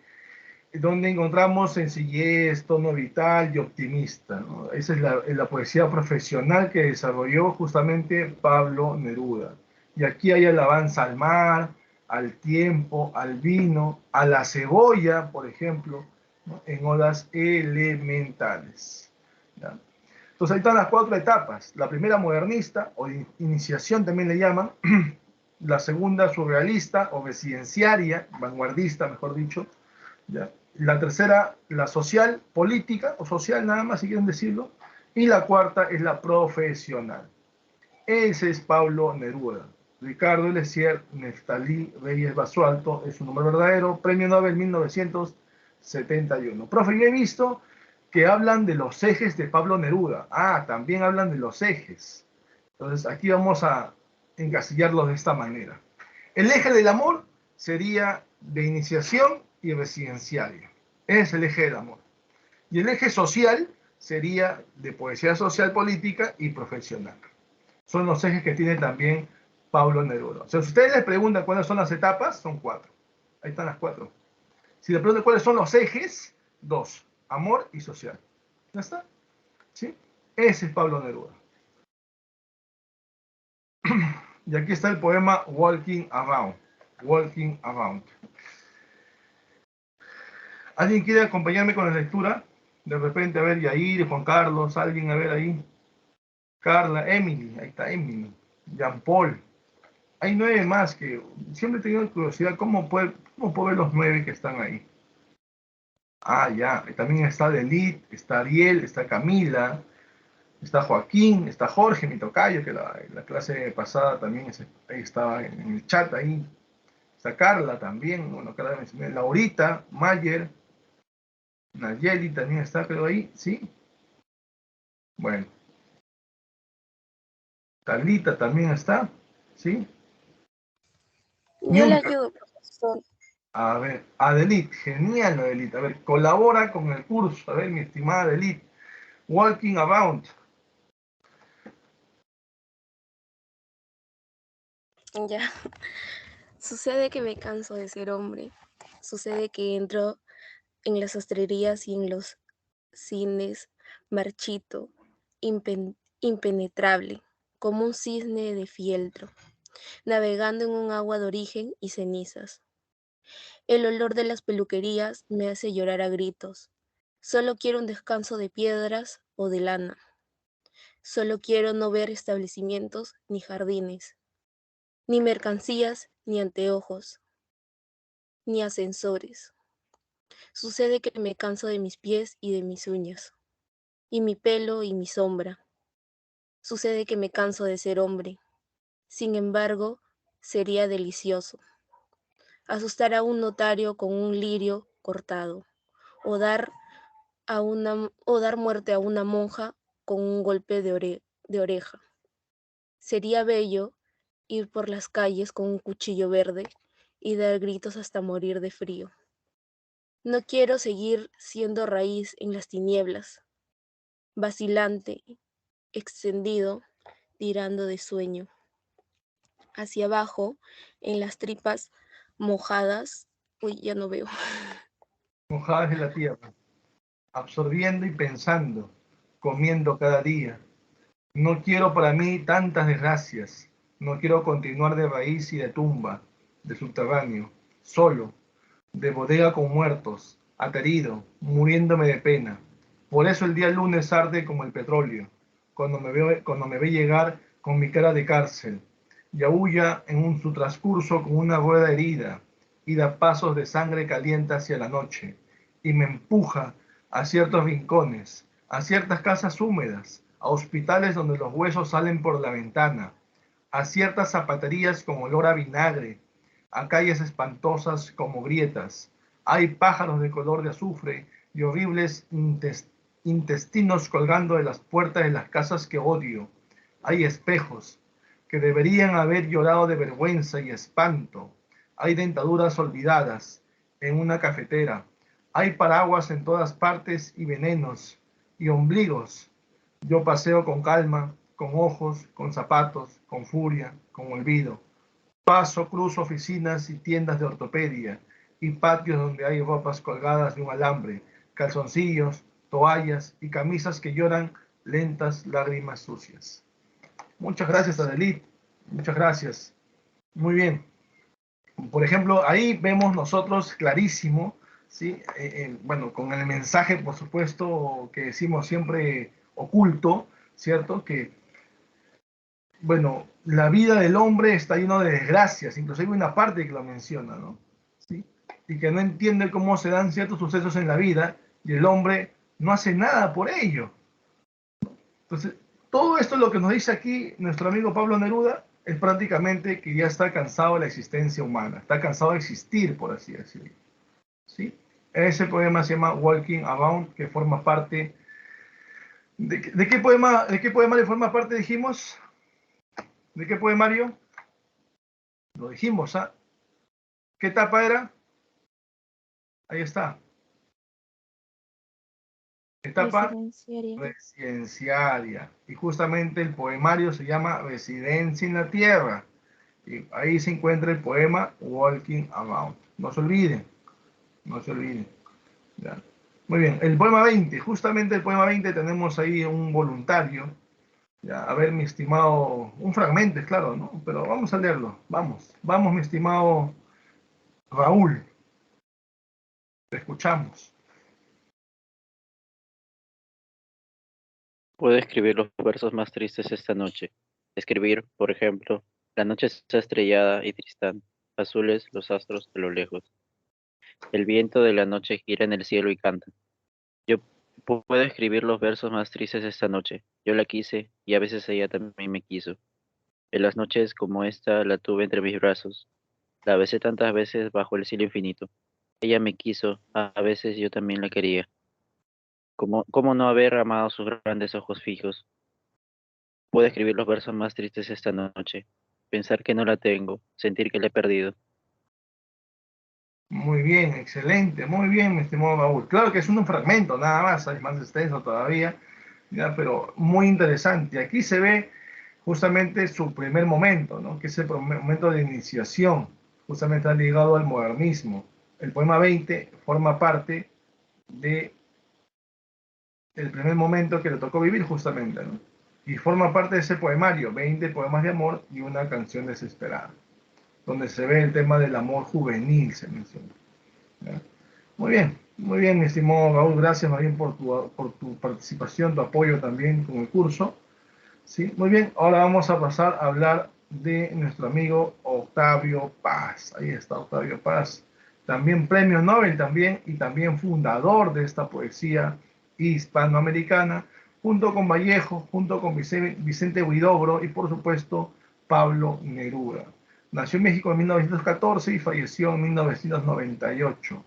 Speaker 1: donde encontramos sencillez, tono vital y optimista, ¿no? Esa es la poesía profesional que desarrolló justamente Pablo Neruda. Y aquí hay alabanza al mar, al tiempo, al vino, a la cebolla, por ejemplo, ¿no? En odas elementales. ¿Ya? Entonces ahí están las 4 etapas. La primera modernista, o iniciación también le llaman. La segunda surrealista, o residenciaria, vanguardista, mejor dicho. ¿Ya? La tercera, la social, política, o social nada más, si quieren decirlo. Y la cuarta es la profesional. Ese es Pablo Neruda. Ricardo Eliezer Neftalí Reyes Basualto es su nombre verdadero, Premio Nobel 1971. Profe, yo he visto que hablan de los ejes de Pablo Neruda. Ah, también hablan de los ejes. Entonces, aquí vamos a encasillarlos de esta manera. El eje del amor sería de iniciación y residenciario. Es el eje del amor. Y el eje social sería de poesía social, política y profesional. Son los ejes que tiene también Pablo Neruda. O sea, si ustedes les preguntan cuáles son las etapas, son 4. Ahí están las 4. Si les preguntan cuáles son los ejes, 2. Amor y social. ¿Ya está? ¿Sí? Ese es Pablo Neruda. Y aquí está el poema Walking Around. Walking Around. ¿Alguien quiere acompañarme con la lectura? De repente, a ver, Yair, Juan Carlos, alguien, a ver ahí. Carla, Emily, ahí está Emily. Jean Paul. Hay 9 más que siempre he tenido curiosidad cómo puedo ver los 9 que están ahí. Ah, ya. También está Delit, está Ariel, está Camila, está Joaquín, está Jorge, mi tocayo, que la clase pasada también ahí estaba en el chat ahí. Está Carla también, bueno, Carla mencioné, Laurita, Mayer, Nayeli también está, pero ahí, ¿sí? Bueno, Carlita también está, ¿sí?
Speaker 4: Yo le ayudo, profesor.
Speaker 1: A ver, Adelit, genial Adelit. A ver, colabora con el curso. A ver, mi estimada Adelit. Walking Around.
Speaker 4: Ya. Sucede que me canso de ser hombre. Sucede que entro en las sastrerías y en los cines marchito, impenetrable, como un cisne de fieltro, navegando en un agua de origen y cenizas. El olor de las peluquerías me hace llorar a gritos. Solo quiero un descanso de piedras o de lana. Solo quiero no ver establecimientos ni jardines, ni mercancías, ni anteojos, ni ascensores. Sucede que me canso de mis pies y de mis uñas, y mi pelo y mi sombra. Sucede que me canso de ser hombre. Sin embargo, sería delicioso asustar a un notario con un lirio cortado, o dar, o dar muerte a una monja con un golpe de oreja. Sería bello ir por las calles con un cuchillo verde y dar gritos hasta morir de frío. No quiero seguir siendo raíz en las tinieblas, vacilante, extendido, tirando de sueño. Hacia abajo, en las tripas mojadas, uy, ya no veo.
Speaker 1: Mojadas de la tierra, absorbiendo y pensando, comiendo cada día. No quiero para mí tantas desgracias. No quiero continuar de raíz y de tumba, de subterráneo, solo, de bodega con muertos, aterido, muriéndome de pena. Por eso el día lunes arde como el petróleo, cuando me ve llegar con mi cara de cárcel, y aúlla su transcurso con una rueda herida, y da pasos de sangre caliente hacia la noche, y me empuja a ciertos rincones, a ciertas casas húmedas, a hospitales donde los huesos salen por la ventana, a ciertas zapaterías con olor a vinagre, a calles espantosas como grietas. Hay pájaros de color de azufre y horribles intestinos colgando de las puertas de las casas que odio. Hay espejos que deberían haber llorado de vergüenza y espanto. Hay dentaduras olvidadas en una cafetera. Hay paraguas en todas partes y venenos y ombligos. Yo paseo con calma, con ojos, con zapatos, con furia, con olvido. Paso, cruzo oficinas y tiendas de ortopedia y patios donde hay ropas colgadas de un alambre, calzoncillos, toallas y camisas que lloran lentas lágrimas sucias. Muchas gracias, Adelit. Muchas gracias. Muy bien. Por ejemplo, ahí vemos nosotros clarísimo, ¿sí? Bueno, con el mensaje, por supuesto, que decimos siempre oculto, ¿cierto? Que, bueno, la vida del hombre está lleno de desgracias, incluso hay una parte que lo menciona, ¿no? ¿Sí? Y que no entiende cómo se dan ciertos sucesos en la vida y el hombre no hace nada por ello. Entonces, todo esto lo que nos dice aquí nuestro amigo Pablo Neruda es prácticamente que ya está cansado de la existencia humana, está cansado de existir, por así decirlo. ¿Sí? Ese poema se llama Walking Around, que forma parte... ¿De qué poema le forma parte, dijimos? ¿De qué poemario? Lo dijimos, ¿ah? ¿Qué etapa era? Ahí está. Etapa
Speaker 3: Residenciaria.
Speaker 1: residenciaria. Y justamente el poemario se llama Residencia en la Tierra. Y ahí se encuentra el poema Walking Around. No se olviden, no se olviden. ¿Ya? Muy bien, el poema 20, justamente el poema 20 tenemos ahí un voluntario. Ya, a ver, mi estimado, un fragmento, es claro, ¿no? Pero vamos a leerlo, vamos, mi estimado Raúl, te escuchamos.
Speaker 5: Puedo escribir los versos más tristes esta noche. Escribir, por ejemplo, la noche está estrellada y tristán, azules los astros a lo lejos. El viento de la noche gira en el cielo y canta. Yo puedo escribir los versos más tristes esta noche. Yo la quise y a veces ella también me quiso. En las noches como esta la tuve entre mis brazos. La besé tantas veces bajo el cielo infinito. Ella me quiso, a veces yo también la quería. ¿Cómo no haber amado sus grandes ojos fijos? Puedo escribir los versos más tristes esta noche. Pensar que no la tengo, sentir que la he perdido.
Speaker 1: Muy bien, excelente, muy bien, mi estimado Raúl. Claro que es un fragmento, nada más, es más extenso todavía, ya, pero muy interesante. Aquí se ve justamente su primer momento, ¿no? Que es el momento de iniciación, justamente está ligado al modernismo. El poema 20 forma parte de el primer momento que le tocó vivir justamente, ¿no? Y forma parte de ese poemario, 20 poemas de amor y una canción desesperada, donde se ve el tema del amor juvenil, se menciona. ¿Ya? Muy bien, mi estimado Raúl, gracias más bien por tu participación, tu apoyo también con el curso. ¿Sí? Muy bien, ahora vamos a pasar a hablar de nuestro amigo Octavio Paz. Ahí está Octavio Paz, también premio Nobel también y también fundador de esta poesía hispanoamericana, junto con Vallejo, junto con Vicente Huidobro y por supuesto Pablo Neruda. Nació en México en 1914 y falleció en 1998.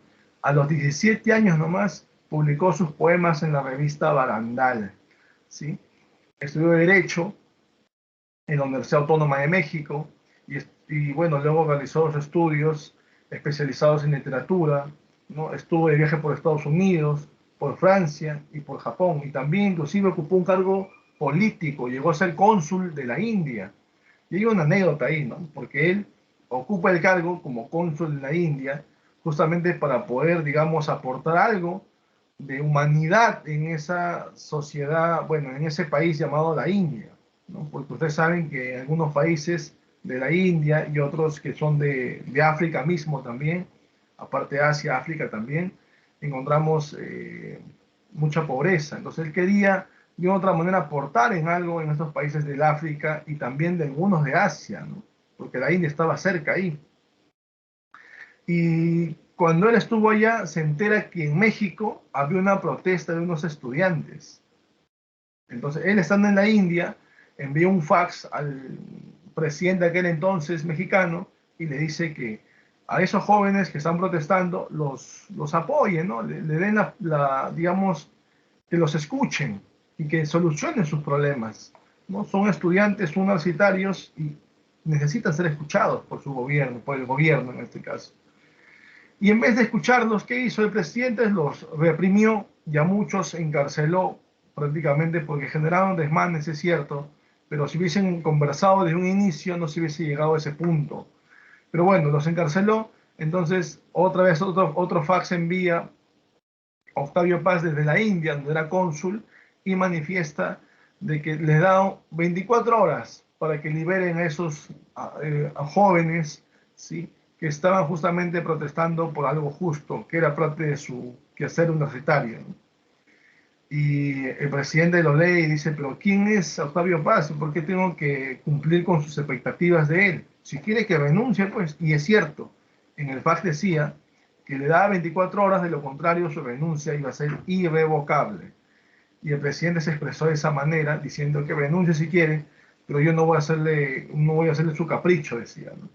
Speaker 1: A los 17 años nomás publicó sus poemas en la revista Barandal, ¿sí? Estudió Derecho en la Universidad Autónoma de México y bueno, luego realizó los estudios especializados en literatura, ¿no? Estuvo de viaje por Estados Unidos, por Francia y por Japón, y también inclusive ocupó un cargo político, llegó a ser cónsul de la India. Y hay una anécdota ahí, ¿no? Porque él ocupa el cargo como cónsul de la India justamente para poder, digamos, aportar algo de humanidad en esa sociedad, bueno, en ese país llamado la India, ¿no? Porque ustedes saben que en algunos países de la India y otros que son de África mismo también, aparte de Asia, África también, encontramos mucha pobreza. Entonces él quería de otra manera aportar en algo en estos países del África y también de algunos de Asia, ¿no? Porque la India estaba cerca ahí. Y cuando él estuvo allá, se entera que en México había una protesta de unos estudiantes. Entonces, él estando en la India, envió un fax al presidente de aquel entonces mexicano y le dice que a esos jóvenes que están protestando los apoyen, ¿no? Le den digamos, que los escuchen y que solucionen sus problemas, ¿no? Son estudiantes universitarios y necesitan ser escuchados por su gobierno, por el gobierno en este caso. Y en vez de escucharlos, ¿qué hizo el presidente? Los reprimió y a muchos encarceló prácticamente porque generaron desmanes, es cierto, pero si hubiesen conversado desde un inicio no se hubiese llegado a ese punto. Pero bueno, los encarceló, entonces otra vez otro fax envía Octavio Paz desde la India, donde era cónsul, y manifiesta de que les da 24 horas para que liberen a esos a jóvenes, ¿sí?, que estaban justamente protestando por algo justo, que era parte de su quehacer universitario, ¿no? Y el presidente lo lee y dice, pero ¿quién es Octavio Paz? ¿Por qué tengo que cumplir con sus expectativas de él? Si quiere que renuncie, pues, y es cierto, en el fax decía que le daba 24 horas, de lo contrario su renuncia iba a ser irrevocable. Y el presidente se expresó de esa manera, diciendo que renuncie si quiere, pero yo no voy a hacerle su capricho, decía, ¿no?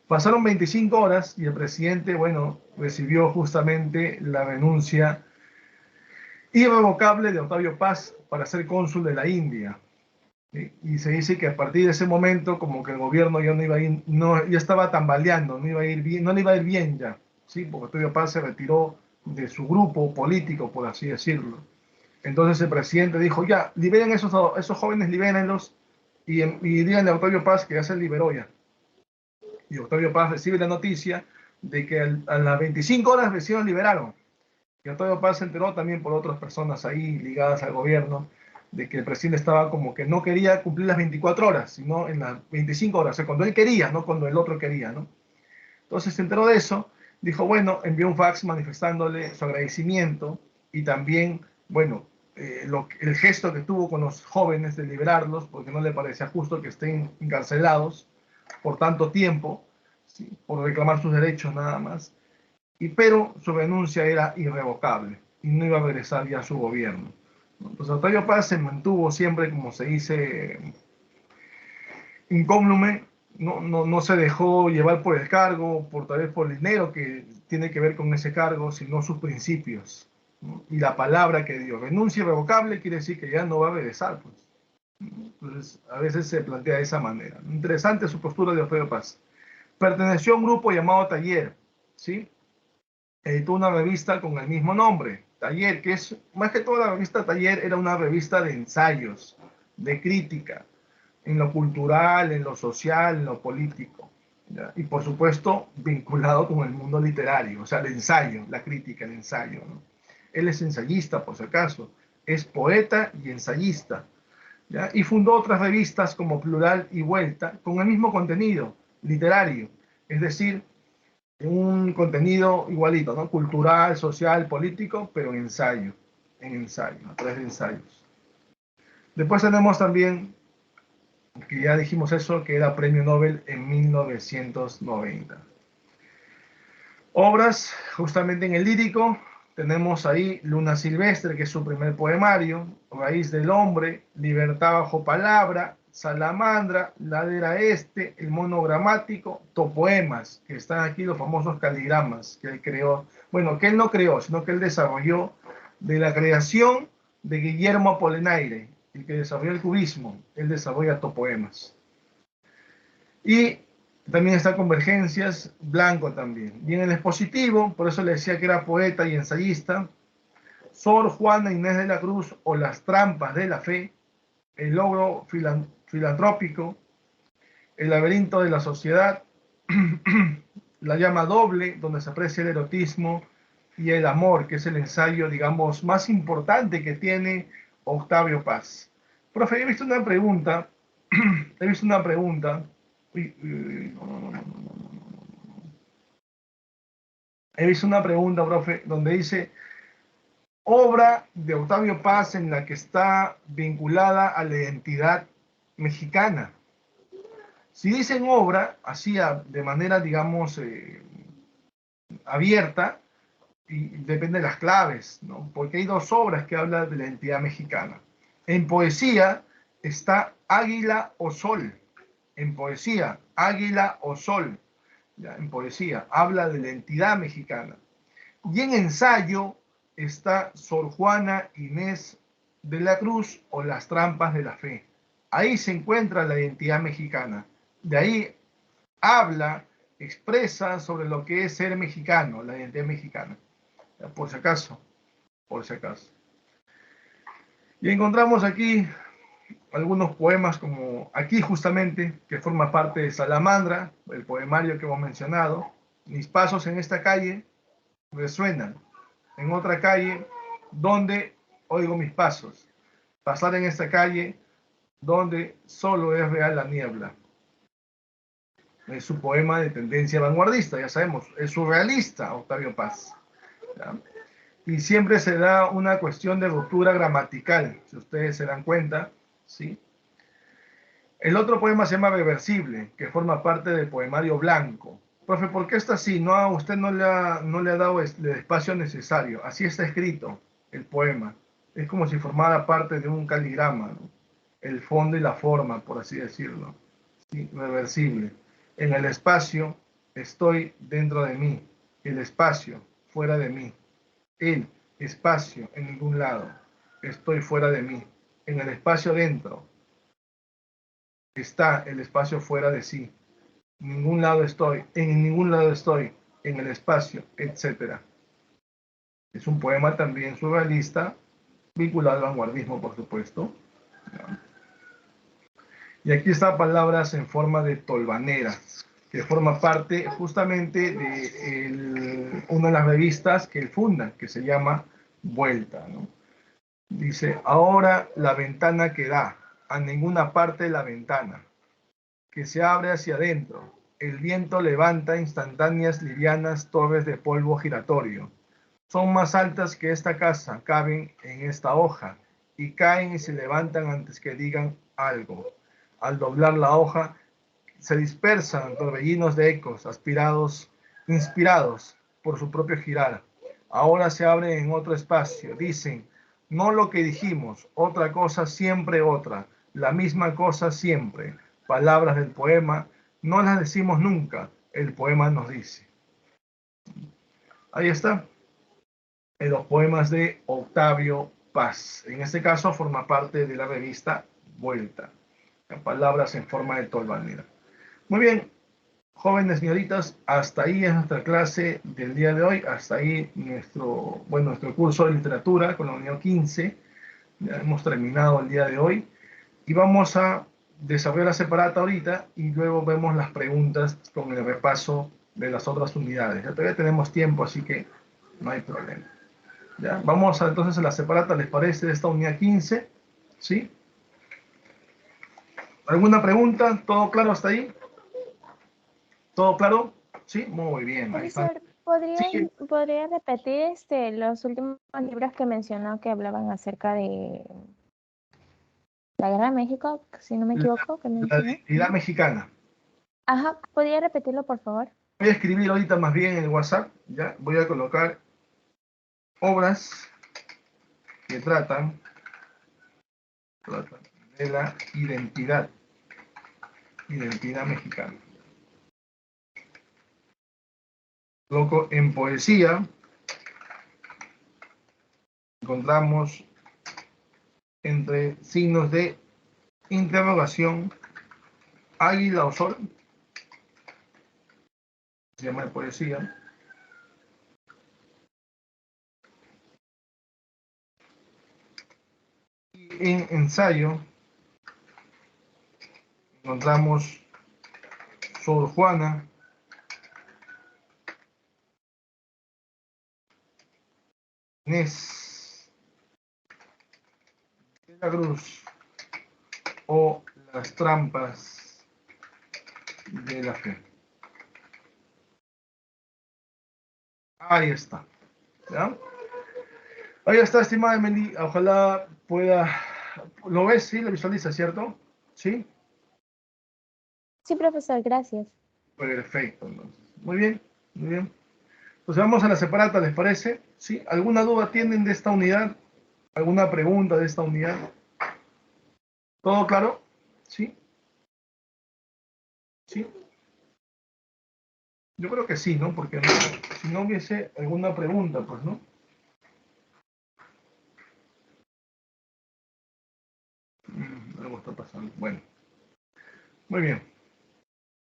Speaker 1: Pasaron 25 horas y el presidente, bueno, recibió justamente la renuncia irrevocable de Octavio Paz para ser cónsul de la India. ¿Sí? Y se dice que a partir de ese momento, como que el gobierno ya no iba a ir, no, ya estaba tambaleando, no iba a ir bien, no le iba a ir bien ya, ¿sí? Porque Octavio Paz se retiró de su grupo político, por así decirlo. Entonces el presidente dijo, ya, liberen esos jóvenes, libérenlos, y díganle a Octavio Paz que ya se liberó ya. Y Octavio Paz recibe la noticia de que a las 25 horas recién lo liberaron. Y Octavio Paz se enteró también por otras personas ahí ligadas al gobierno de que el presidente estaba como que no quería cumplir las 24 horas, sino en las 25 horas, o sea, cuando él quería, no cuando el otro quería, ¿no? Entonces se enteró de eso, dijo, bueno, envió un fax manifestándole su agradecimiento y también, bueno, el gesto que tuvo con los jóvenes de liberarlos, porque no le parecía justo que estén encarcelados por tanto tiempo, ¿sí?, por reclamar sus derechos nada más. Pero su renuncia era irrevocable y no iba a regresar ya a su gobierno. Entonces Octavio Paz se mantuvo siempre, como se dice, incólume, no se dejó llevar por el cargo, tal vez por el dinero que tiene que ver con ese cargo, sino sus principios, ¿no? Y la palabra que dio, renuncia irrevocable, quiere decir que ya no va a regresar, pues. Entonces a veces se plantea de esa manera. Interesante su postura de Octavio Paz. Perteneció a un grupo llamado Taller, ¿sí? Editó una revista con el mismo nombre, Taller, que es, más que todo la revista Taller, era una revista de ensayos, de crítica, en lo cultural, en lo social, en lo político, ¿ya? Y por supuesto vinculado con el mundo literario, o sea, el ensayo, la crítica, el ensayo, ¿no? Él es ensayista, por si acaso, es poeta y ensayista, ¿ya? Y fundó otras revistas como Plural y Vuelta con el mismo contenido literario, es decir, un contenido igualito, ¿no? Cultural, social, político, pero en ensayo, a través de ensayos. Después tenemos también, que ya dijimos eso, que era Premio Nobel en 1990. Obras, justamente en el lírico, tenemos ahí Luna Silvestre, que es su primer poemario, Raíz del Hombre, Libertad bajo palabra, Salamandra, Ladera Este, el monogramático, topoemas, que están aquí los famosos caligramas que él creó. Bueno, que él no creó, sino que él desarrolló de la creación de Guillermo Apollinaire, el que desarrolló el cubismo, él desarrolla topoemas. Y también está Convergencias, Blanco también. Y en el expositivo, por eso le decía que era poeta y ensayista, Sor Juana Inés de la Cruz o Las trampas de la fe, El logro filantrópico, El laberinto de la sociedad, La llama doble, donde se aprecia el erotismo y el amor, que es el ensayo, digamos, más importante que tiene Octavio Paz. Profe, he visto una pregunta, he visto una pregunta, profe, donde dice, obra de Octavio Paz en la que está vinculada a la identidad mexicana. Si dicen obra, así de manera, digamos, abierta, y depende de las claves, ¿no? Porque hay dos obras que hablan de la identidad mexicana. En poesía está Águila o Sol. En poesía, Águila o Sol. ¿Ya? En poesía, habla de la identidad mexicana. Y en ensayo está Sor Juana Inés de la Cruz o Las trampas de la fe. Ahí se encuentra la identidad mexicana. De ahí habla, expresa sobre lo que es ser mexicano, la identidad mexicana. Por si acaso, por si acaso. Y encontramos aquí algunos poemas como aquí justamente, que forma parte de Salamandra, el poemario que hemos mencionado. Mis pasos en esta calle resuenan. En otra calle, donde oigo mis pasos. Pasar en esta calle, donde solo es real la niebla. Es su poema de tendencia vanguardista, ya sabemos, es surrealista Octavio Paz. ¿Ya? Y siempre se da una cuestión de ruptura gramatical, si ustedes se dan cuenta, ¿sí? El otro poema se llama Reversible, que forma parte del poemario Blanco. Profe, ¿por qué está así? No, a usted no le ha dado el espacio necesario. Así está escrito el poema. Es como si formara parte de un caligrama, ¿no? El fondo y la forma, por así decirlo. ¿Sí? Reversible. En el espacio estoy dentro de mí. El espacio fuera de mí. El espacio en ningún lado. Estoy fuera de mí. En el espacio dentro está el espacio fuera de sí. Ningún lado estoy, en ningún lado estoy, en el espacio, etc. Es un poema también surrealista, vinculado al vanguardismo, por supuesto. Y aquí están palabras en forma de tolvanera, que forma parte justamente de una de las revistas que él funda, que se llama Vuelta, ¿no? Dice, ahora la ventana que da, a ninguna parte la ventana, que se abre hacia adentro. El viento levanta instantáneas livianas torres de polvo giratorio. Son más altas que esta casa, caben en esta hoja, y caen y se levantan antes que digan algo. Al doblar la hoja, se dispersan torbellinos de ecos, inspirados por su propio girar. Ahora se abren en otro espacio, dicen, no lo que dijimos, otra cosa, siempre otra, la misma cosa siempre. Palabras del poema, no las decimos nunca, el poema nos dice. Ahí está, en los poemas de Octavio Paz. En este caso forma parte de la revista Vuelta. Palabras en forma de tolvanera. Muy bien, jóvenes señoritas, hasta ahí es nuestra clase del día de hoy, hasta ahí nuestro curso de literatura con la unidad 15. Ya hemos terminado el día de hoy y vamos a desarrollar la separata ahorita y luego vemos las preguntas con el repaso de las otras unidades. Ya todavía tenemos tiempo, así que no hay problema. ¿Ya? Vamos entonces a la separata, ¿les parece? De esta unidad 15, ¿sí? ¿Alguna pregunta? ¿Todo claro hasta ahí? ¿Todo claro? Sí, muy bien. Ahí está.
Speaker 3: Profesor, ¿podría repetir los últimos libros que mencionó que hablaban acerca de la Guerra de México, si no me equivoco, que
Speaker 1: La
Speaker 3: mencionó?
Speaker 1: identidad mexicana.
Speaker 3: Ajá, ¿podría repetirlo, por favor?
Speaker 1: Voy a escribir ahorita más bien en el WhatsApp, ¿ya? Voy a colocar obras que tratan de la identidad identidad mexicana. Luego, en poesía, encontramos entre signos de interrogación, águila o sol, se llama de poesía. Y en ensayo, encontramos Sor Juana, Inés de la Cruz o las trampas de la fe. Ahí está. ¿Ya? Ahí está, estimada Emily. Ojalá pueda... ¿Lo ves? ¿Sí? ¿Lo visualiza, cierto? ¿Sí?
Speaker 3: Sí, profesor, gracias.
Speaker 1: Perfecto. Entonces. Muy bien, muy bien. Entonces vamos a la separata, ¿les parece? ¿Sí? ¿Alguna duda tienen de esta unidad? ¿Alguna pregunta de esta unidad? ¿Todo claro? ¿Sí? ¿Sí? Yo creo que sí, ¿no? Porque no, si no hubiese alguna pregunta, pues, ¿no? Algo está pasando. Bueno, muy bien.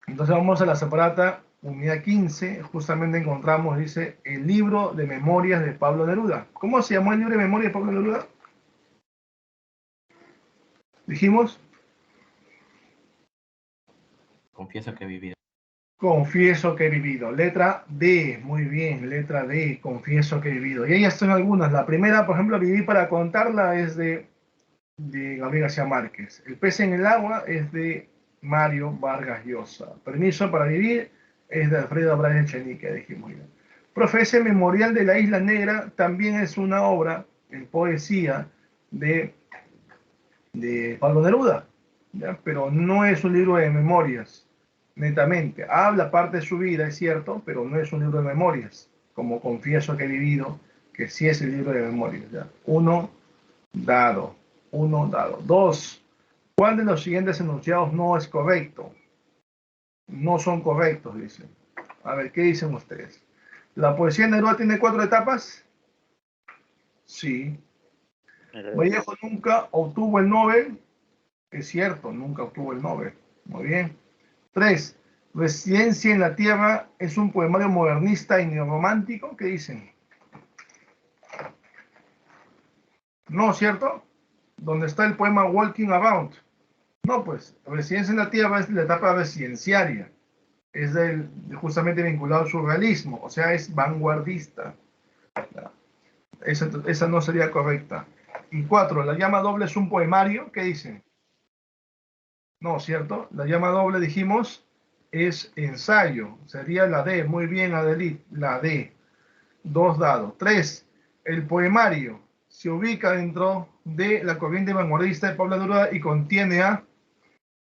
Speaker 1: Entonces vamos a la separata, unidad 15. Justamente encontramos, dice, el libro de memorias de Pablo Neruda. ¿Cómo se llamó el libro de memorias de Pablo Neruda? Dijimos,
Speaker 2: Confieso que he vivido.
Speaker 1: confieso que he vivido. Letra D, muy bien, letra D, confieso que he vivido. Y ahí están algunas. La primera, por ejemplo, Viví para contarla, es de Gabriel García Márquez. El pez en el agua es de Mario Vargas Llosa. Permiso para vivir es de Alfredo Abráez Echenique, dijimos ya. Profece Memorial de la Isla Negra también es una obra en poesía de Pablo Neruda, ¿ya? Pero no es un libro de memorias, netamente. Habla parte de su vida, es cierto, pero no es un libro de memorias, como confieso que he vivido, que sí es el libro de memorias. ¿Ya? Uno dado. Dos, ¿cuál de los siguientes enunciados no es correcto? No son correctos, dicen. A ver, ¿qué dicen ustedes? ¿La poesía de Neruda tiene 4 etapas? Sí. Vallejo nunca obtuvo el Nobel. Es cierto, nunca obtuvo el Nobel. Muy bien. 3. Residencia en la Tierra es un poemario modernista y neorromántico. ¿Qué dicen? No, ¿cierto? ¿Dónde está el poema Walking Around? No, pues, Residencia en la Tierra es la etapa residenciaria. Es justamente vinculado al surrealismo, o sea, es vanguardista. Esa no sería correcta. Y 4. La llama doble es un poemario. ¿Qué dicen? No, ¿cierto? La llama doble, dijimos, es ensayo. Sería la D. Muy bien, Adelit. La D. 2 dados. 3. El poemario se ubica dentro de la corriente vanguardista de Pablo Neruda y contiene a...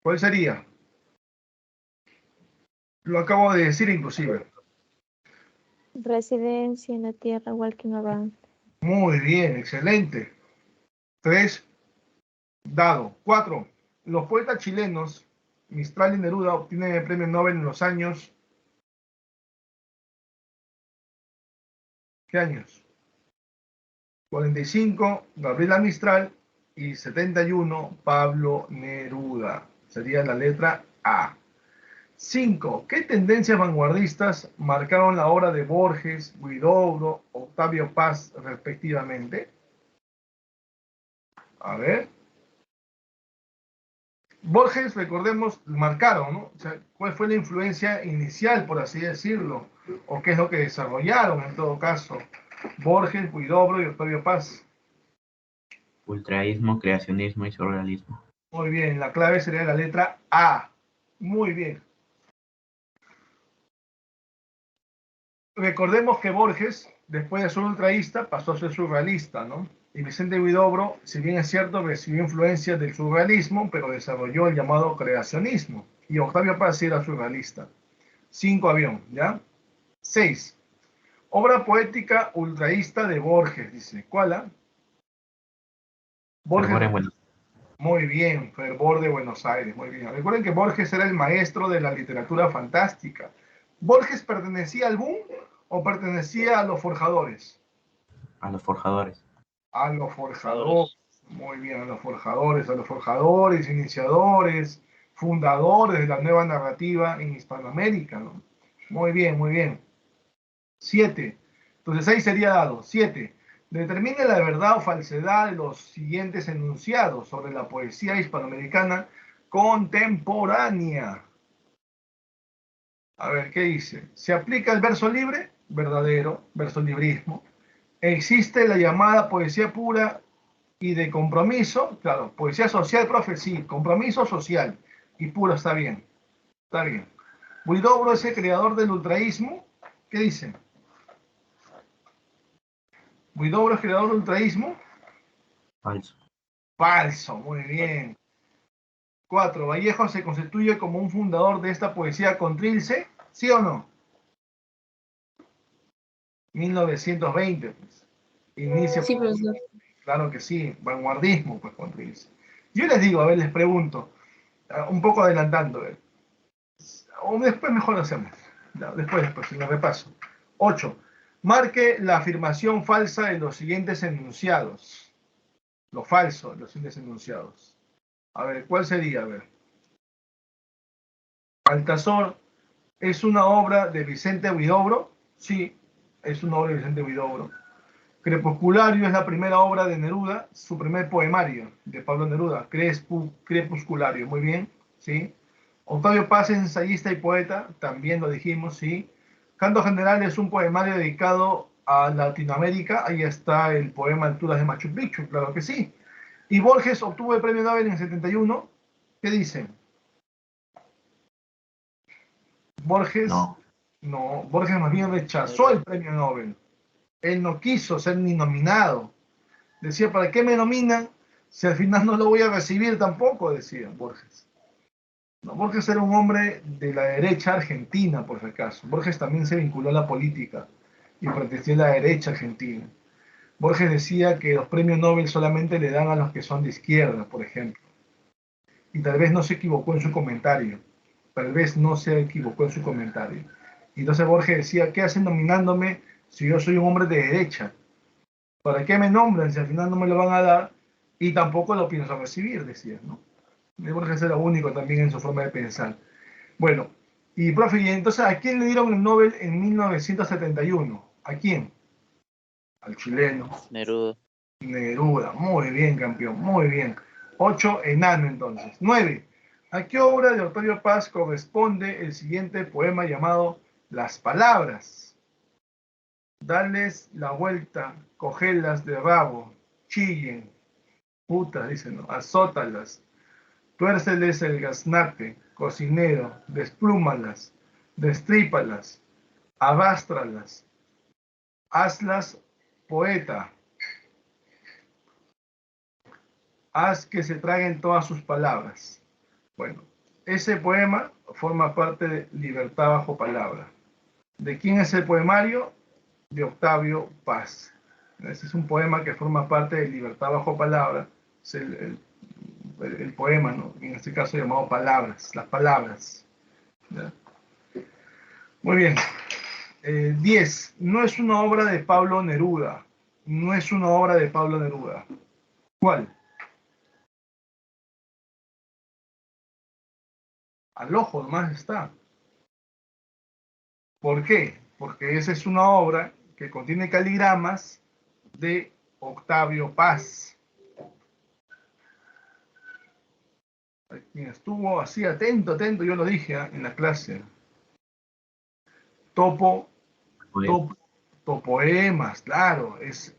Speaker 1: ¿Cuál sería? Lo acabo de decir inclusive.
Speaker 3: Residencia en la Tierra, Walking Around.
Speaker 1: Muy bien, excelente. 3 dado. 4. Los poetas chilenos, Mistral y Neruda, obtienen el premio Nobel en los años... ¿Qué años? 45, Gabriela Mistral, y 71, Pablo Neruda. Sería la letra A. 5. ¿Qué tendencias vanguardistas marcaron la obra de Borges, Huidobro, Octavio Paz, respectivamente? A ver. Borges, recordemos, marcaron, ¿no? O sea, ¿cuál fue la influencia inicial, por así decirlo? ¿O qué es lo que desarrollaron en todo caso? Borges, Huidobro y Octavio Paz.
Speaker 2: Ultraísmo, creacionismo y surrealismo.
Speaker 1: Muy bien, la clave sería la letra A. Muy bien. Recordemos que Borges, después de ser ultraísta, pasó a ser surrealista, ¿no? Y Vicente Huidobro, si bien es cierto, recibió influencias del surrealismo, pero desarrolló el llamado creacionismo. Y Octavio Paz sí era surrealista. 5 avión, ¿ya? 6. Obra poética ultraísta de Borges, dice. ¿Cuál?
Speaker 2: Fervor en
Speaker 1: Borges.
Speaker 2: Buenos
Speaker 1: Muy bien, Fervor de Buenos Aires, muy bien. Recuerden que Borges era el maestro de la literatura fantástica. ¿Borges pertenecía al boom o pertenecía a los forjadores?
Speaker 2: A los forjadores.
Speaker 1: A los forjadores, muy bien, a los forjadores, iniciadores, fundadores de la nueva narrativa en Hispanoamérica, ¿no? Muy bien, muy bien. 7. Entonces 6 sería dado. 7. Determine la verdad o falsedad de los siguientes enunciados sobre la poesía hispanoamericana contemporánea. A ver, ¿qué dice? ¿Se aplica el verso libre? Verdadero, verso librismo. ¿Existe la llamada poesía pura y de compromiso? Claro, poesía social, profe, sí, compromiso social. Y pura está bien, está bien. Huidobro es el creador del ultraísmo. ¿Qué dice? Huidobro es creador del ultraísmo.
Speaker 2: Falso.
Speaker 1: Falso, muy bien. 4. Vallejo se constituye como un fundador de esta poesía con Trilce. ¿Sí o no? 1920, pues. Inicia,
Speaker 4: Sí, profesor.
Speaker 1: claro que sí, vanguardismo, pues con Trilce. Yo les digo, a ver, les pregunto, un poco adelantando, a ver. O después mejor hacemos. No, después, en el repaso. 8. Marque la afirmación falsa de los siguientes enunciados. Lo falso de los siguientes enunciados. A ver, ¿cuál sería? A ver. Altazor es una obra de Vicente Huidobro. Sí, es una obra de Vicente Huidobro. Crepusculario es la primera obra de Neruda, su primer poemario de Pablo Neruda. Crepusculario, muy bien, ¿sí? Octavio Paz es ensayista y poeta, también lo dijimos, ¿sí? Canto General es un poemario dedicado a Latinoamérica, ahí está el poema Alturas de Machu Picchu, claro que sí. Y Borges obtuvo el premio Nobel en el 71, ¿qué dicen? Borges,
Speaker 2: No.
Speaker 1: no, Borges más bien rechazó el premio Nobel. Él no quiso ser ni nominado. Decía, ¿para qué me nominan si al final no lo voy a recibir tampoco? Decía Borges. No, Borges era un hombre de la derecha argentina, por si acaso. Borges también se vinculó a la política y perteneció a la derecha argentina. Borges decía que los premios Nobel solamente le dan a los que son de izquierda, por ejemplo. Y tal vez no se equivocó en su comentario. Tal vez no se equivocó en su comentario. Y entonces Borges decía, ¿qué hacen nominándome si yo soy un hombre de derecha? ¿Para qué me nombran si al final no me lo van a dar? Y tampoco lo pienso recibir, decía, ¿no? Borges era único también en su forma de pensar. Bueno, y profe, ¿y entonces a quién le dieron el Nobel en 1971? ¿A quién? Al chileno
Speaker 5: Neruda.
Speaker 1: Neruda. Muy bien, campeón, muy bien. 8, enano entonces. 9. ¿A qué obra de Octavio Paz corresponde el siguiente poema llamado Las Palabras? Dales la vuelta, cogelas de rabo, chillen, putas, dicen, ¿no? Azótalas, tuérceles el gaznate, cocinero, desplúmalas, destrípalas, abástralas, hazlas poeta, haz que se traguen todas sus palabras. Bueno, ese poema forma parte de Libertad bajo palabra. ¿De quién es el poemario? De Octavio Paz. Ese es un poema que forma parte de Libertad bajo palabra. Es el poema, ¿no? En este caso llamado Palabras, las palabras. ¿Ya? Muy bien. 10. No es una obra de Pablo Neruda. No es una obra de Pablo Neruda. ¿Cuál? Al ojo nomás está. ¿Por qué? Porque esa es una obra que contiene caligramas de Octavio Paz. Quien estuvo así atento, yo lo dije en la clase. Topoemas, claro, es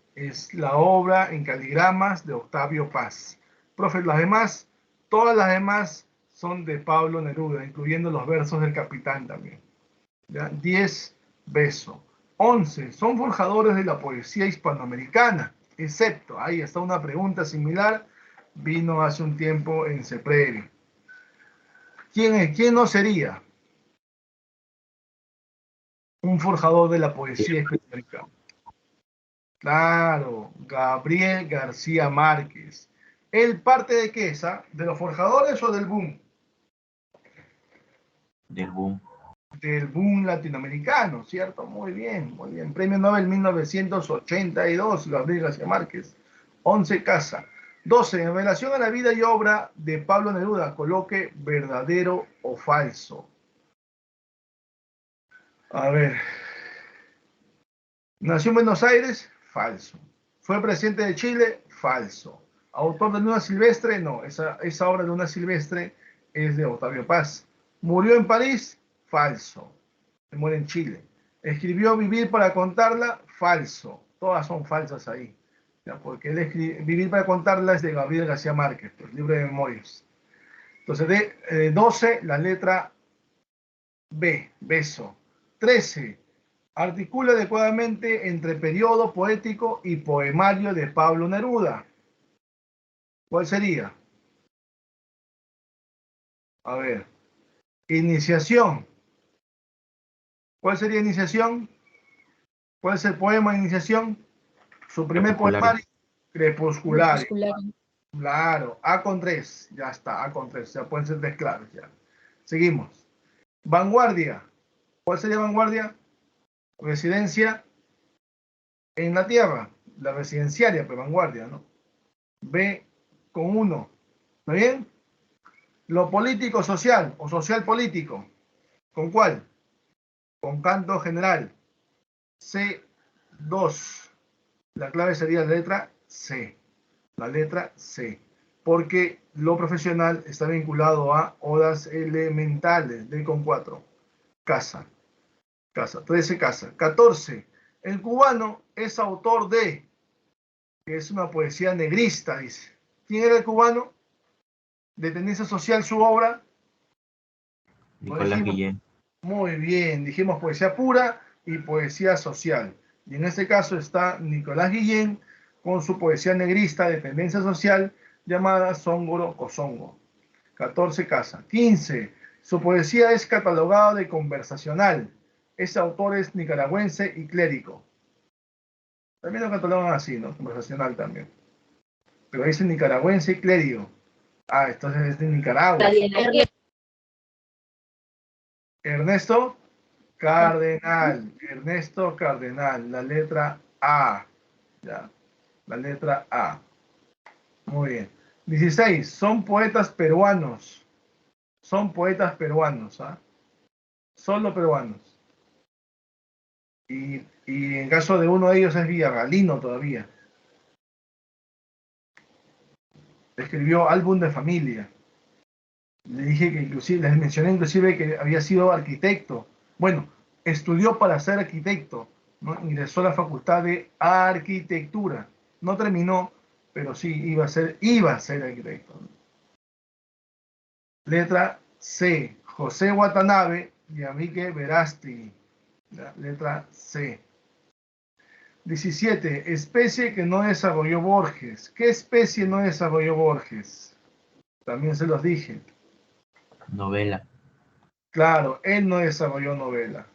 Speaker 1: la obra en caligramas de Octavio Paz. Profe, todas las demás son de Pablo Neruda, incluyendo los versos del Capitán también. ¿Ya? 10, beso. 11, son forjadores de la poesía hispanoamericana, excepto, ahí está una pregunta similar, vino hace un tiempo en CEPREVI. ¿Quién no sería un forjador de la poesía hispanoamericana? Claro, Gabriel García Márquez. ¿Él parte de qué es? ¿De los forjadores o del boom?
Speaker 2: Del boom.
Speaker 1: Del boom latinoamericano, ¿cierto? Muy bien, muy bien. Premio Nobel 1982, Gabriel García Márquez. 11 casa. 12. En relación a la vida y obra de Pablo Neruda, coloque verdadero o falso. A ver. Nació en Buenos Aires, falso. Fue presidente de Chile, falso. Autor de Luna Silvestre, no. Esa obra de Luna Silvestre es de Octavio Paz. Murió en París, falso. Se muere en Chile. Escribió Vivir para contarla, falso. Todas son falsas ahí. ¿Ya? Porque Vivir para contarla es de Gabriel García Márquez, el libro de memorias. Entonces, de 12, la letra B, beso. 13. Articula adecuadamente entre periodo poético y poemario de Pablo Neruda. ¿Cuál sería? A ver. Iniciación. ¿Cuál sería iniciación? ¿Cuál es el poema de iniciación? Su primer poemario. Crepusculares.
Speaker 4: Crepusculares.
Speaker 1: Claro. A con 3. Ya está. A con 3. Ya pueden ser 3 claves. Ya. Seguimos. Vanguardia. ¿Cuál sería vanguardia? Residencia en la tierra. La residenciaria, pero vanguardia, ¿no? B con 1. ¿Está bien? Lo político social o social político. ¿Con cuál? Con canto general. C2. La clave sería la letra C. La letra C. Porque lo profesional está vinculado a odas elementales. D con 4. Casa. Casa. 13 casa. 14. El cubano es autor de, que es una poesía negrista, dice. ¿Quién era el cubano? De tendencia social su obra.
Speaker 2: Nicolás Guillén.
Speaker 1: Muy bien, dijimos poesía pura y poesía social. Y en este caso está Nicolás Guillén con su poesía negrista de tendencia social llamada Songoro Kosongo. 14 casa. 15. Su poesía es catalogada de conversacional. Ese autor es nicaragüense y clérigo. También lo catalogan así, ¿no? Conversacional también. Pero dice nicaragüense y clérigo. Ah, entonces es de Nicaragua. Ernesto Cardenal. Ernesto Cardenal. La letra A. Ya. La letra A. Muy bien. 16. Son poetas peruanos. Son poetas peruanos. ¿Ah? Solo peruanos. Y en caso de uno de ellos es Villagalino todavía. Escribió Álbum de Familia. Le dije que inclusive, les mencioné inclusive que había sido arquitecto. Bueno, estudió para ser arquitecto, ¿no? Ingresó a la Facultad de Arquitectura. No terminó, pero sí iba a ser arquitecto. Letra C. José Watanabe y Enrique Verástegui. Letra C. 17. Especie que no desarrolló Borges. ¿Qué especie no desarrolló Borges? También se los dije.
Speaker 2: Novela.
Speaker 1: Claro, él no desarrolló novela.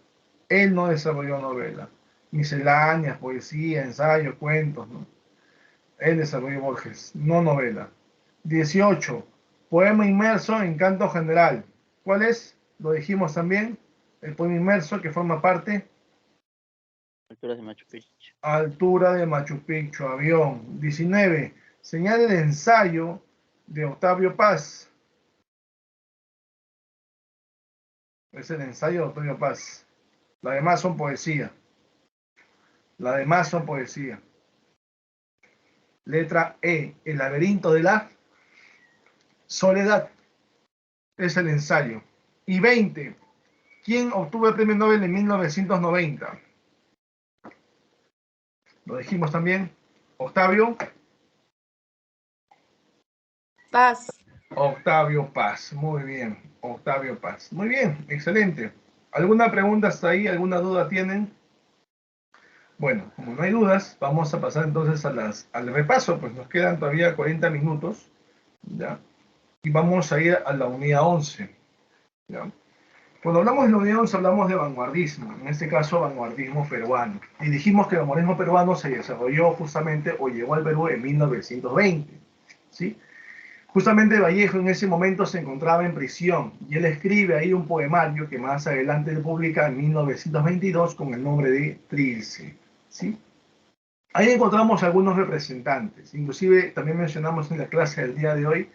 Speaker 1: Él no desarrolló novela. Misceláneas, poesía, ensayo, cuentos, ¿no? Él desarrolló Borges, no novela. 18. Poema inmerso en canto general. ¿Cuál es? Lo dijimos también. El poema inmerso que forma parte.
Speaker 5: Alturas de Machu Picchu.
Speaker 1: Altura de Machu Picchu, avión. 19. Señal del ensayo de Octavio Paz. Es el ensayo de Octavio Paz. Las demás son poesía. Las demás son poesía. Letra E. El laberinto de la soledad. Es el ensayo. Y 20. ¿Quién obtuvo el premio Nobel en 1990? Lo dijimos también. Octavio.
Speaker 4: Paz.
Speaker 1: Octavio Paz. Muy bien. Octavio Paz. Muy bien. Excelente. ¿Alguna pregunta hasta ahí? ¿Alguna duda tienen? Bueno, como no hay dudas, vamos a pasar entonces al repaso. Pues nos quedan todavía 40 minutos. ¿Ya? Y vamos a ir a la unidad 11. ¿Ya? Cuando hablamos de la unidad 11 hablamos de vanguardismo, en este caso vanguardismo peruano. Y dijimos que el vanguardismo peruano se desarrolló justamente o llegó al Perú en 1920. ¿Sí? Justamente Vallejo en ese momento se encontraba en prisión y él escribe ahí un poemario que más adelante él publica en 1922 con el nombre de Trilce, ¿sí? Ahí encontramos algunos representantes, inclusive también mencionamos en la clase del día de hoy,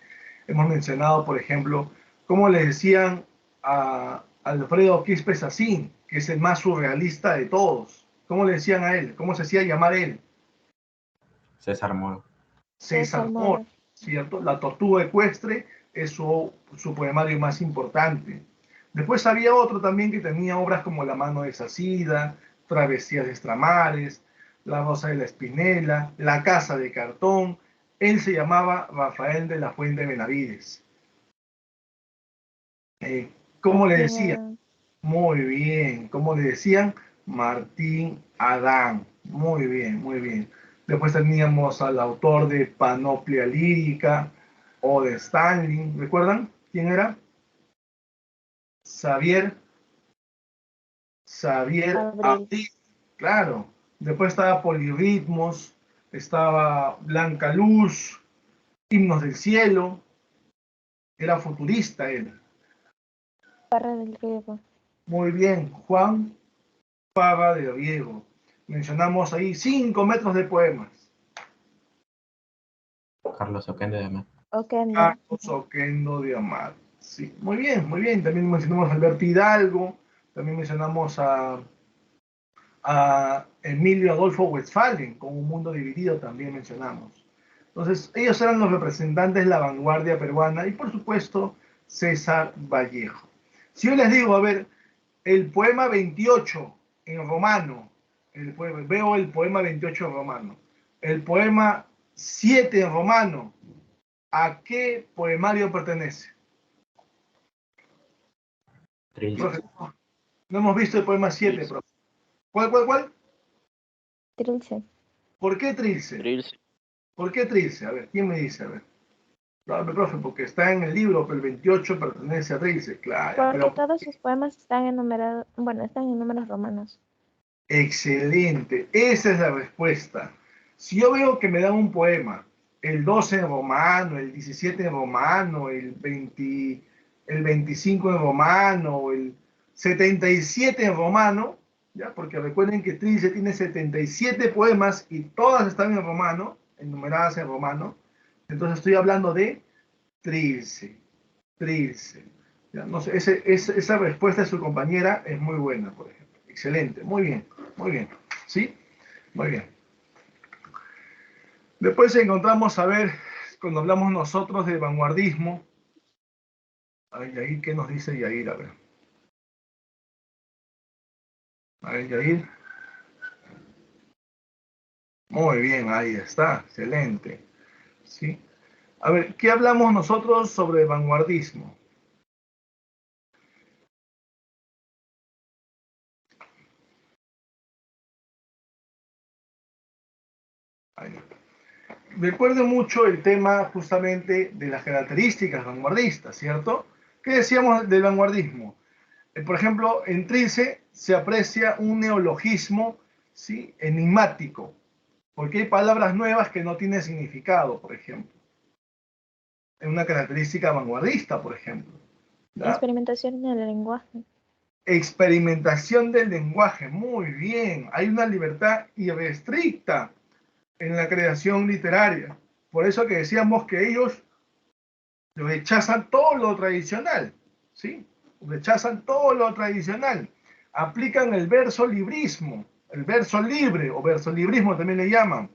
Speaker 1: hemos mencionado, por ejemplo, cómo le decían a Alfredo Quispe Sacín, que es el más surrealista de todos. ¿Cómo le decían a él? ¿Cómo se hacía llamar él?
Speaker 2: César Moro.
Speaker 1: César Moro, ¿cierto? La tortuga ecuestre es su poemario más importante. Después había otro también que tenía obras como La mano de Sacida, Travesías de Extramares, La rosa de la espinela, La casa de cartón. Él se llamaba Rafael de la Fuente Benavides. ¿Cómo le decían? Muy bien. ¿Cómo le decían? Martín Adán. Muy bien, muy bien. Después teníamos al autor de Panoplia Lírica o de Stanley. ¿Recuerdan quién era? Xavier Abril. Claro. Después estaba Polirritmos, estaba Blanca Luz, Himnos del Cielo. Era futurista él.
Speaker 3: Parra del Riego.
Speaker 1: Muy bien, Juan Parra del Riego. Mencionamos ahí 5 metros de poemas.
Speaker 2: Carlos Oquendo de Amat.
Speaker 1: Carlos Oquendo de Amat. Sí, muy bien, muy bien. También mencionamos a Alberto Hidalgo, también mencionamos a Emilio Adolfo Westphalen, con Un mundo dividido también mencionamos. Entonces, ellos eran los representantes de la vanguardia peruana y, por supuesto, César Vallejo. Si yo les digo, a ver, el poema 28 en romano, veo el poema 28 en romano, el poema 7 en romano, ¿a qué poemario pertenece? Profe, no hemos visto el poema 7, profe. ¿Cuál?
Speaker 3: Trilce.
Speaker 1: ¿Por qué Trilce?
Speaker 5: Trilce.
Speaker 1: ¿Por qué Trilce? A ver, ¿quién me dice? A ver. Profe, porque está en el libro, pero el 28 pertenece a Trilce, claro.
Speaker 3: Porque
Speaker 1: Pero,
Speaker 3: todos sus poemas están enumerados, bueno, están en números romanos.
Speaker 1: excelente, esa es la respuesta. Si yo veo que me dan un poema, el 12 en romano, el 17 en romano, el 25 en romano, el 77 en romano, ¿ya? Porque recuerden que Trilce tiene 77 poemas y todas están en romano, enumeradas en romano. Entonces estoy hablando de Trilce. ¿Ya? No sé, esa respuesta de su compañera es muy buena, por ejemplo. Excelente, muy bien. ¿Sí? Muy bien. Después encontramos, a ver, cuando hablamos nosotros de vanguardismo, Yair, ¿qué nos dice Yair? A ver, Yair. Muy bien, ahí está, excelente. ¿Sí? A ver, ¿qué hablamos nosotros sobre vanguardismo? Ahí. Recuerdo mucho el tema justamente de las características vanguardistas, ¿cierto? ¿Qué decíamos del vanguardismo? Por ejemplo, en Trilce se aprecia un neologismo, ¿sí?, enigmático, porque hay palabras nuevas que no tienen significado, por ejemplo. Es una característica vanguardista, por ejemplo. ¿Ya?
Speaker 3: Experimentación en el lenguaje.
Speaker 1: Experimentación del lenguaje, muy bien. Hay una libertad irrestricta en la creación literaria. Por eso que decíamos que ellos rechazan todo lo tradicional, ¿sí? Rechazan todo lo tradicional. Aplican el verso librismo, el verso libre o verso librismo también le llaman.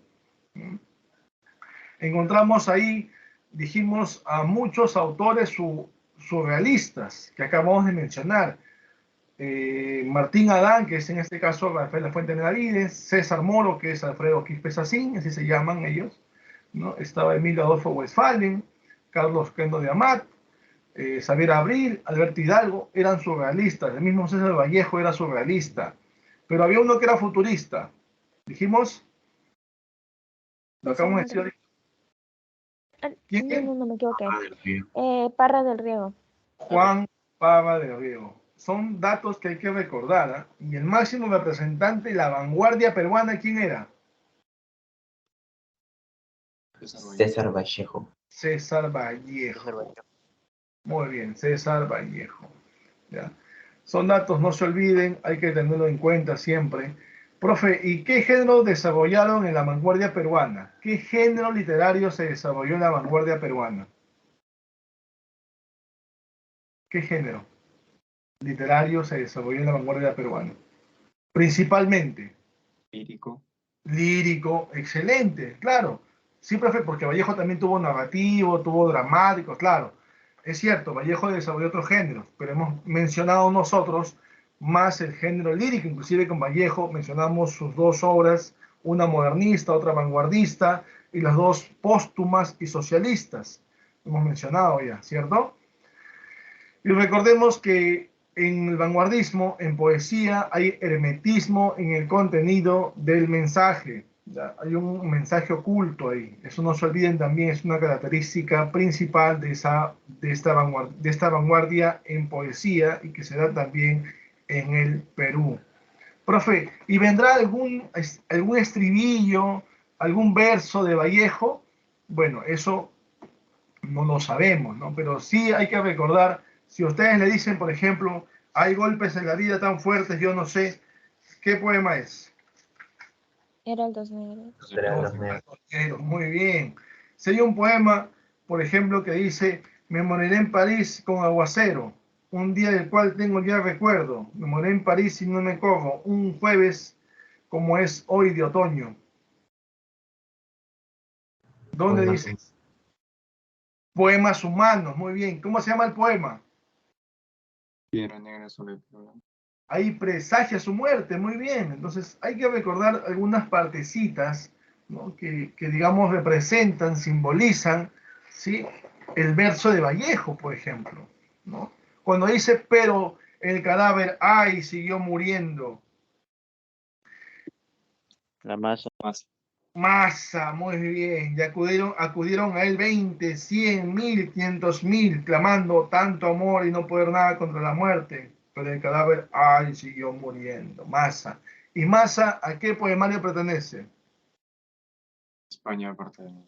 Speaker 1: Encontramos ahí, dijimos, a muchos autores surrealistas que acabamos de mencionar. Martín Adán, que es en este caso Rafael La Fuente Benavides, César Moro, que es Alfredo Quispe Sacín, así se llaman ellos, ¿no? Estaba Emilio Adolfo Westphalen, Carlos Oquendo de Amat, Xavier Abril, Alberto Hidalgo, eran surrealistas. El mismo César Vallejo era surrealista. Pero había uno que era futurista. ¿Dijimos? Lo acabamos de decir ahorita. ¿Quién?
Speaker 3: No me equivoqué. Parra del Riego.
Speaker 1: Juan Parra del Riego. Son datos que hay que recordar, ¿eh? Y el máximo representante de la vanguardia peruana, ¿quién era?
Speaker 2: César Vallejo.
Speaker 1: César Vallejo. Muy bien, César Vallejo. ¿Ya? Son datos, no se olviden, hay que tenerlo en cuenta siempre. Profe, ¿y qué género desarrollaron en la vanguardia peruana? ¿Qué género literario se desarrolló en la vanguardia peruana? ¿Qué género literario se desarrolló en la vanguardia peruana? Principalmente.
Speaker 6: Lírico.
Speaker 1: Lírico, excelente, claro. Sí, profe, porque Vallejo también tuvo narrativo, tuvo dramático, claro. Es cierto, Vallejo desarrolló otros géneros, pero hemos mencionado nosotros más el género lírico, inclusive con Vallejo mencionamos sus dos obras, una modernista, otra vanguardista, y las dos póstumas y socialistas. Hemos mencionado ya, ¿cierto? Y recordemos que en el vanguardismo, en poesía, hay hermetismo en el contenido del mensaje. ¿Ya? Hay un mensaje oculto ahí. Eso no se olviden también, es una característica principal de esta vanguardia en poesía y que se da también en el Perú. Profe, ¿y vendrá algún estribillo, algún verso de Vallejo? Bueno, eso no lo sabemos, ¿no? Pero sí hay que recordar, si ustedes le dicen, por ejemplo, hay golpes en la vida tan fuertes, yo no sé, ¿qué poema es?
Speaker 3: Heraldos negros.
Speaker 2: Los negros.
Speaker 1: Muy bien. Si hay un poema, por ejemplo, que dice, me moriré en París con aguacero, un día del cual tengo ya recuerdo, me moriré en París y no me corro, un jueves como es hoy de otoño. ¿Dónde
Speaker 2: Poemas
Speaker 1: dices? Poemas humanos, muy bien. ¿Cómo se llama el poema?
Speaker 6: Piedra negra sobre el programa.
Speaker 1: Ahí presagia su muerte, muy bien. Entonces hay que recordar algunas partecitas, ¿no? que digamos representan, simbolizan, ¿sí? El verso de Vallejo, por ejemplo, ¿no? Cuando dice, pero el cadáver, ay, siguió muriendo.
Speaker 5: La masa.
Speaker 1: Masa, muy bien. Y acudieron a él 20, 100, 1000, 500.000, clamando tanto amor y no poder nada contra la muerte. Pero el cadáver, ay, siguió muriendo. Masa. ¿Y Masa a qué poemario pertenece?
Speaker 6: España, aparte de mí.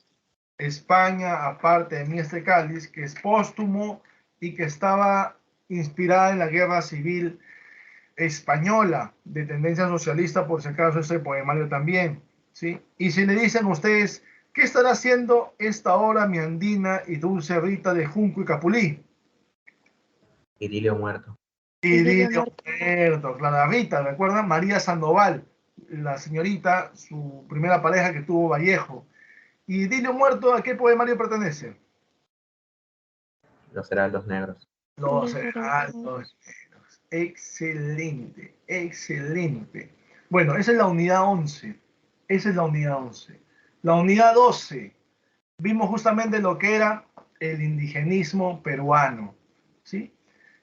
Speaker 1: España, aparte de Miestre Cáliz, que es póstumo y que estaba inspirada en la guerra civil española de tendencia socialista, por si acaso ese poemario también, ¿sí? Y si le dicen a ustedes, ¿qué estará haciendo esta hora mi andina y dulce Rita de Junco y Capulí?
Speaker 2: Idilio muerto.
Speaker 1: Idilio muerto, Clara Rita, ¿recuerdan? María Sandoval, la señorita, su primera pareja que tuvo Vallejo. ¿Y Idilio muerto a qué poemario pertenece?
Speaker 2: Los heraldos negros.
Speaker 1: Los heraldos negros. Excelente, excelente. Bueno, esa es la unidad 11. Esa es la unidad 11. La unidad 12, vimos justamente lo que era el indigenismo peruano. ¿Sí?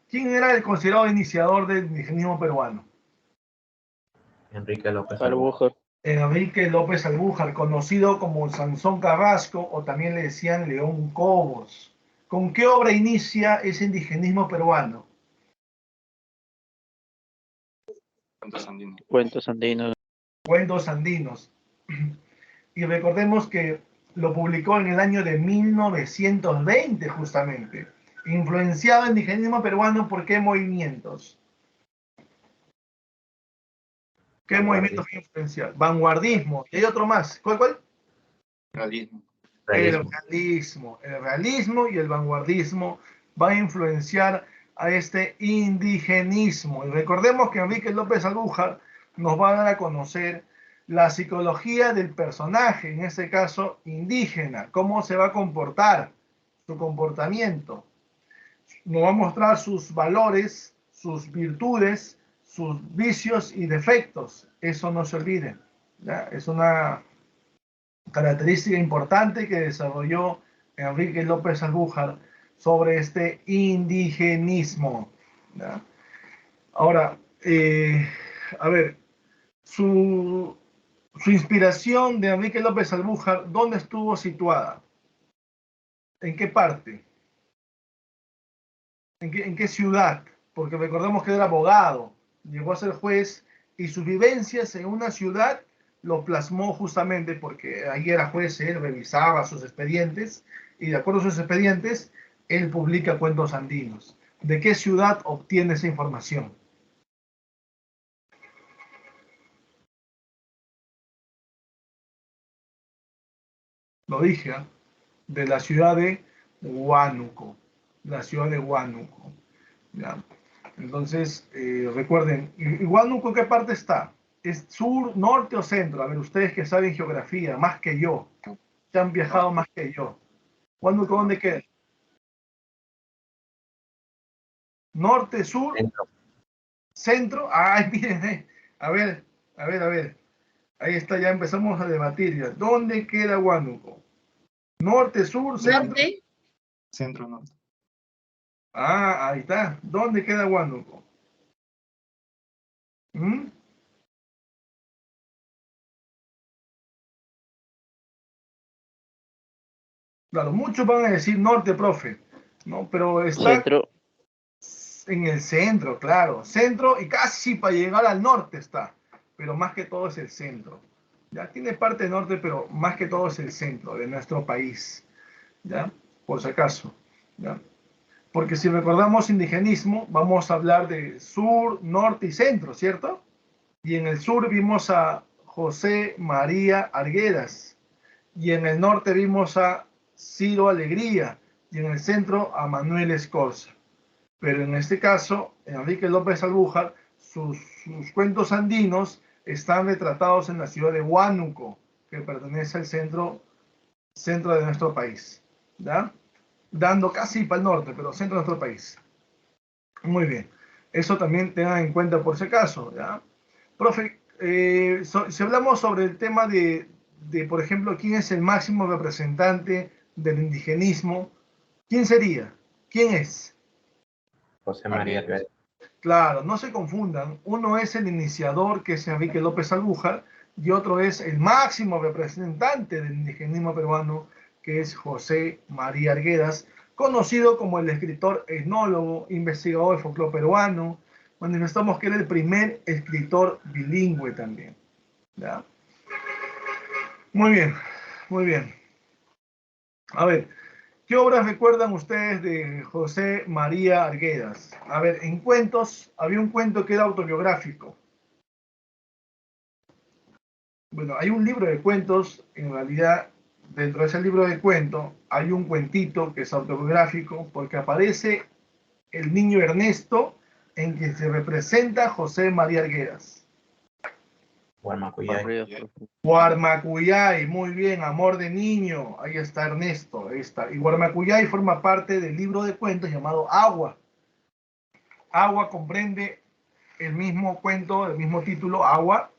Speaker 1: ¿Quién era el considerado iniciador del indigenismo peruano?
Speaker 2: Enrique López Albújar.
Speaker 5: Albújar.
Speaker 1: Enrique López Albújar, conocido como Sansón Carrasco o también le decían León Cobos. ¿Con qué obra inicia ese indigenismo peruano?
Speaker 6: Cuentos andinos.
Speaker 5: Cuentos andinos.
Speaker 1: Cuentos andinos. Y recordemos que lo publicó en el año de 1920 justamente. Influenciado el indigenismo peruano por qué movimientos. ¿Qué movimientos influenciados? Vanguardismo. Y hay otro más. ¿Cuál?
Speaker 6: Realismo.
Speaker 1: El realismo y el vanguardismo van a influenciar a este indigenismo. Y recordemos que Enrique López Albújar nos va a dar a conocer la psicología del personaje, en este caso indígena, cómo se va a comportar, su comportamiento. Nos va a mostrar sus valores, sus virtudes, sus vicios y defectos. Eso no se olvide, ¿ya? Es una característica importante que desarrolló Enrique López Albújar sobre este indigenismo, ¿ya? Ahora, a ver, su inspiración de Enrique López Albújar, ¿dónde estuvo situada? ¿En qué parte? ¿En qué ciudad? Porque recordemos que era abogado, llegó a ser juez y sus vivencias en una ciudad lo plasmó justamente porque ahí era juez, él revisaba sus expedientes y de acuerdo a sus expedientes, él publica cuentos andinos. ¿De qué ciudad obtiene esa información? Lo dije, ¿eh? De la ciudad de Huánuco. La ciudad de Huánuco. ¿Ya? Entonces, recuerden, ¿y Huánuco en qué parte está? ¿Es sur, norte o centro? A ver, ustedes que saben geografía, más que yo, que han viajado más que yo. ¿Huánuco dónde queda? ¿Norte, sur,
Speaker 2: Centro.
Speaker 1: centro? Ay, miren, a ver, a ver, a ver. Ahí está, ya empezamos a debatir ya. ¿Dónde queda Huánuco? ¿Norte, sur, centro?
Speaker 4: Norte,
Speaker 6: Centro norte.
Speaker 1: Ah, ahí está. ¿Dónde queda Huánuco? ¿Mm? Claro, muchos van a decir norte, profe, ¿no? Pero está
Speaker 5: Centro,
Speaker 1: en el centro, claro. Centro y casi para llegar al norte está. Pero más que todo es el centro. Ya tiene parte norte, pero más que todo es el centro de nuestro país. ¿Ya? Por si acaso. ¿Ya? Porque si recordamos indigenismo, vamos a hablar de sur, norte y centro, ¿cierto? Y en el sur vimos a José María Arguedas. Y en el norte vimos a Ciro Alegría. Y en el centro a Manuel Escorza. Pero en este caso, Enrique López Albújar, sus cuentos andinos están retratados en la ciudad de Huánuco, que pertenece al centro de nuestro país. ¿Ya? Dando casi para el norte, pero centro de nuestro país. Muy bien. Eso también tengan en cuenta por si acaso. ¿Ya? Profe, si hablamos sobre el tema por ejemplo, quién es el máximo representante del indigenismo, ¿quién sería? ¿Quién es?
Speaker 2: José María Arguedas.
Speaker 1: Claro, no se confundan. Uno es el iniciador, que es Enrique López Albújar, y otro es el máximo representante del indigenismo peruano, que es José María Arguedas, conocido como el escritor, etnólogo, investigador del folclore peruano. Manifestamos que era el primer escritor bilingüe también. ¿Ya? Muy bien, muy bien. A ver, ¿qué obras recuerdan ustedes de José María Arguedas? A ver, en cuentos, había un cuento que era autobiográfico. Bueno, hay un libro de cuentos, en realidad, dentro de ese libro de cuentos, hay un cuentito que es autobiográfico, porque aparece el niño Ernesto, en que se representa José María Arguedas.
Speaker 2: Guarmacuyay.
Speaker 5: Ríos Profundos.
Speaker 1: Guarmacuyay, muy bien, amor de niño, ahí está Ernesto, ahí está. Y Guarmacuyay forma parte del libro de cuentos llamado Agua. Agua comprende el mismo cuento, el mismo título, Agua,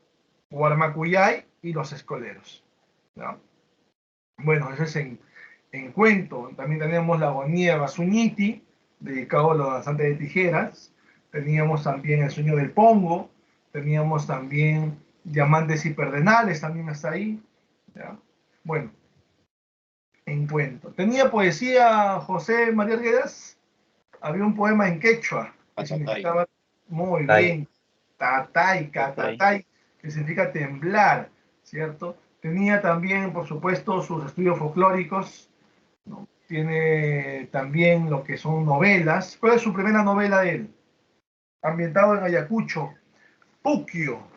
Speaker 1: Guarmacuyay y los escoleros. ¿No? Bueno, ese es en cuento. También tenemos la agonía de Basuñiti, dedicado a los danzantes de tijeras. Teníamos también el sueño del Pongo. Teníamos también Diamantes y Perdenales, también está ahí. ¿Ya? Bueno, en cuento. ¿Tenía poesía José María Arguedas? Había un poema en quechua que
Speaker 6: Atatay.
Speaker 1: significaba muy
Speaker 2: Tatay.
Speaker 1: bien, tatay, catatay, que significa temblar, ¿cierto? Tenía también, por supuesto, sus estudios folclóricos, ¿no? Tiene también lo que son novelas. ¿Cuál es su primera novela de él? Ambientado en Ayacucho, Puquio.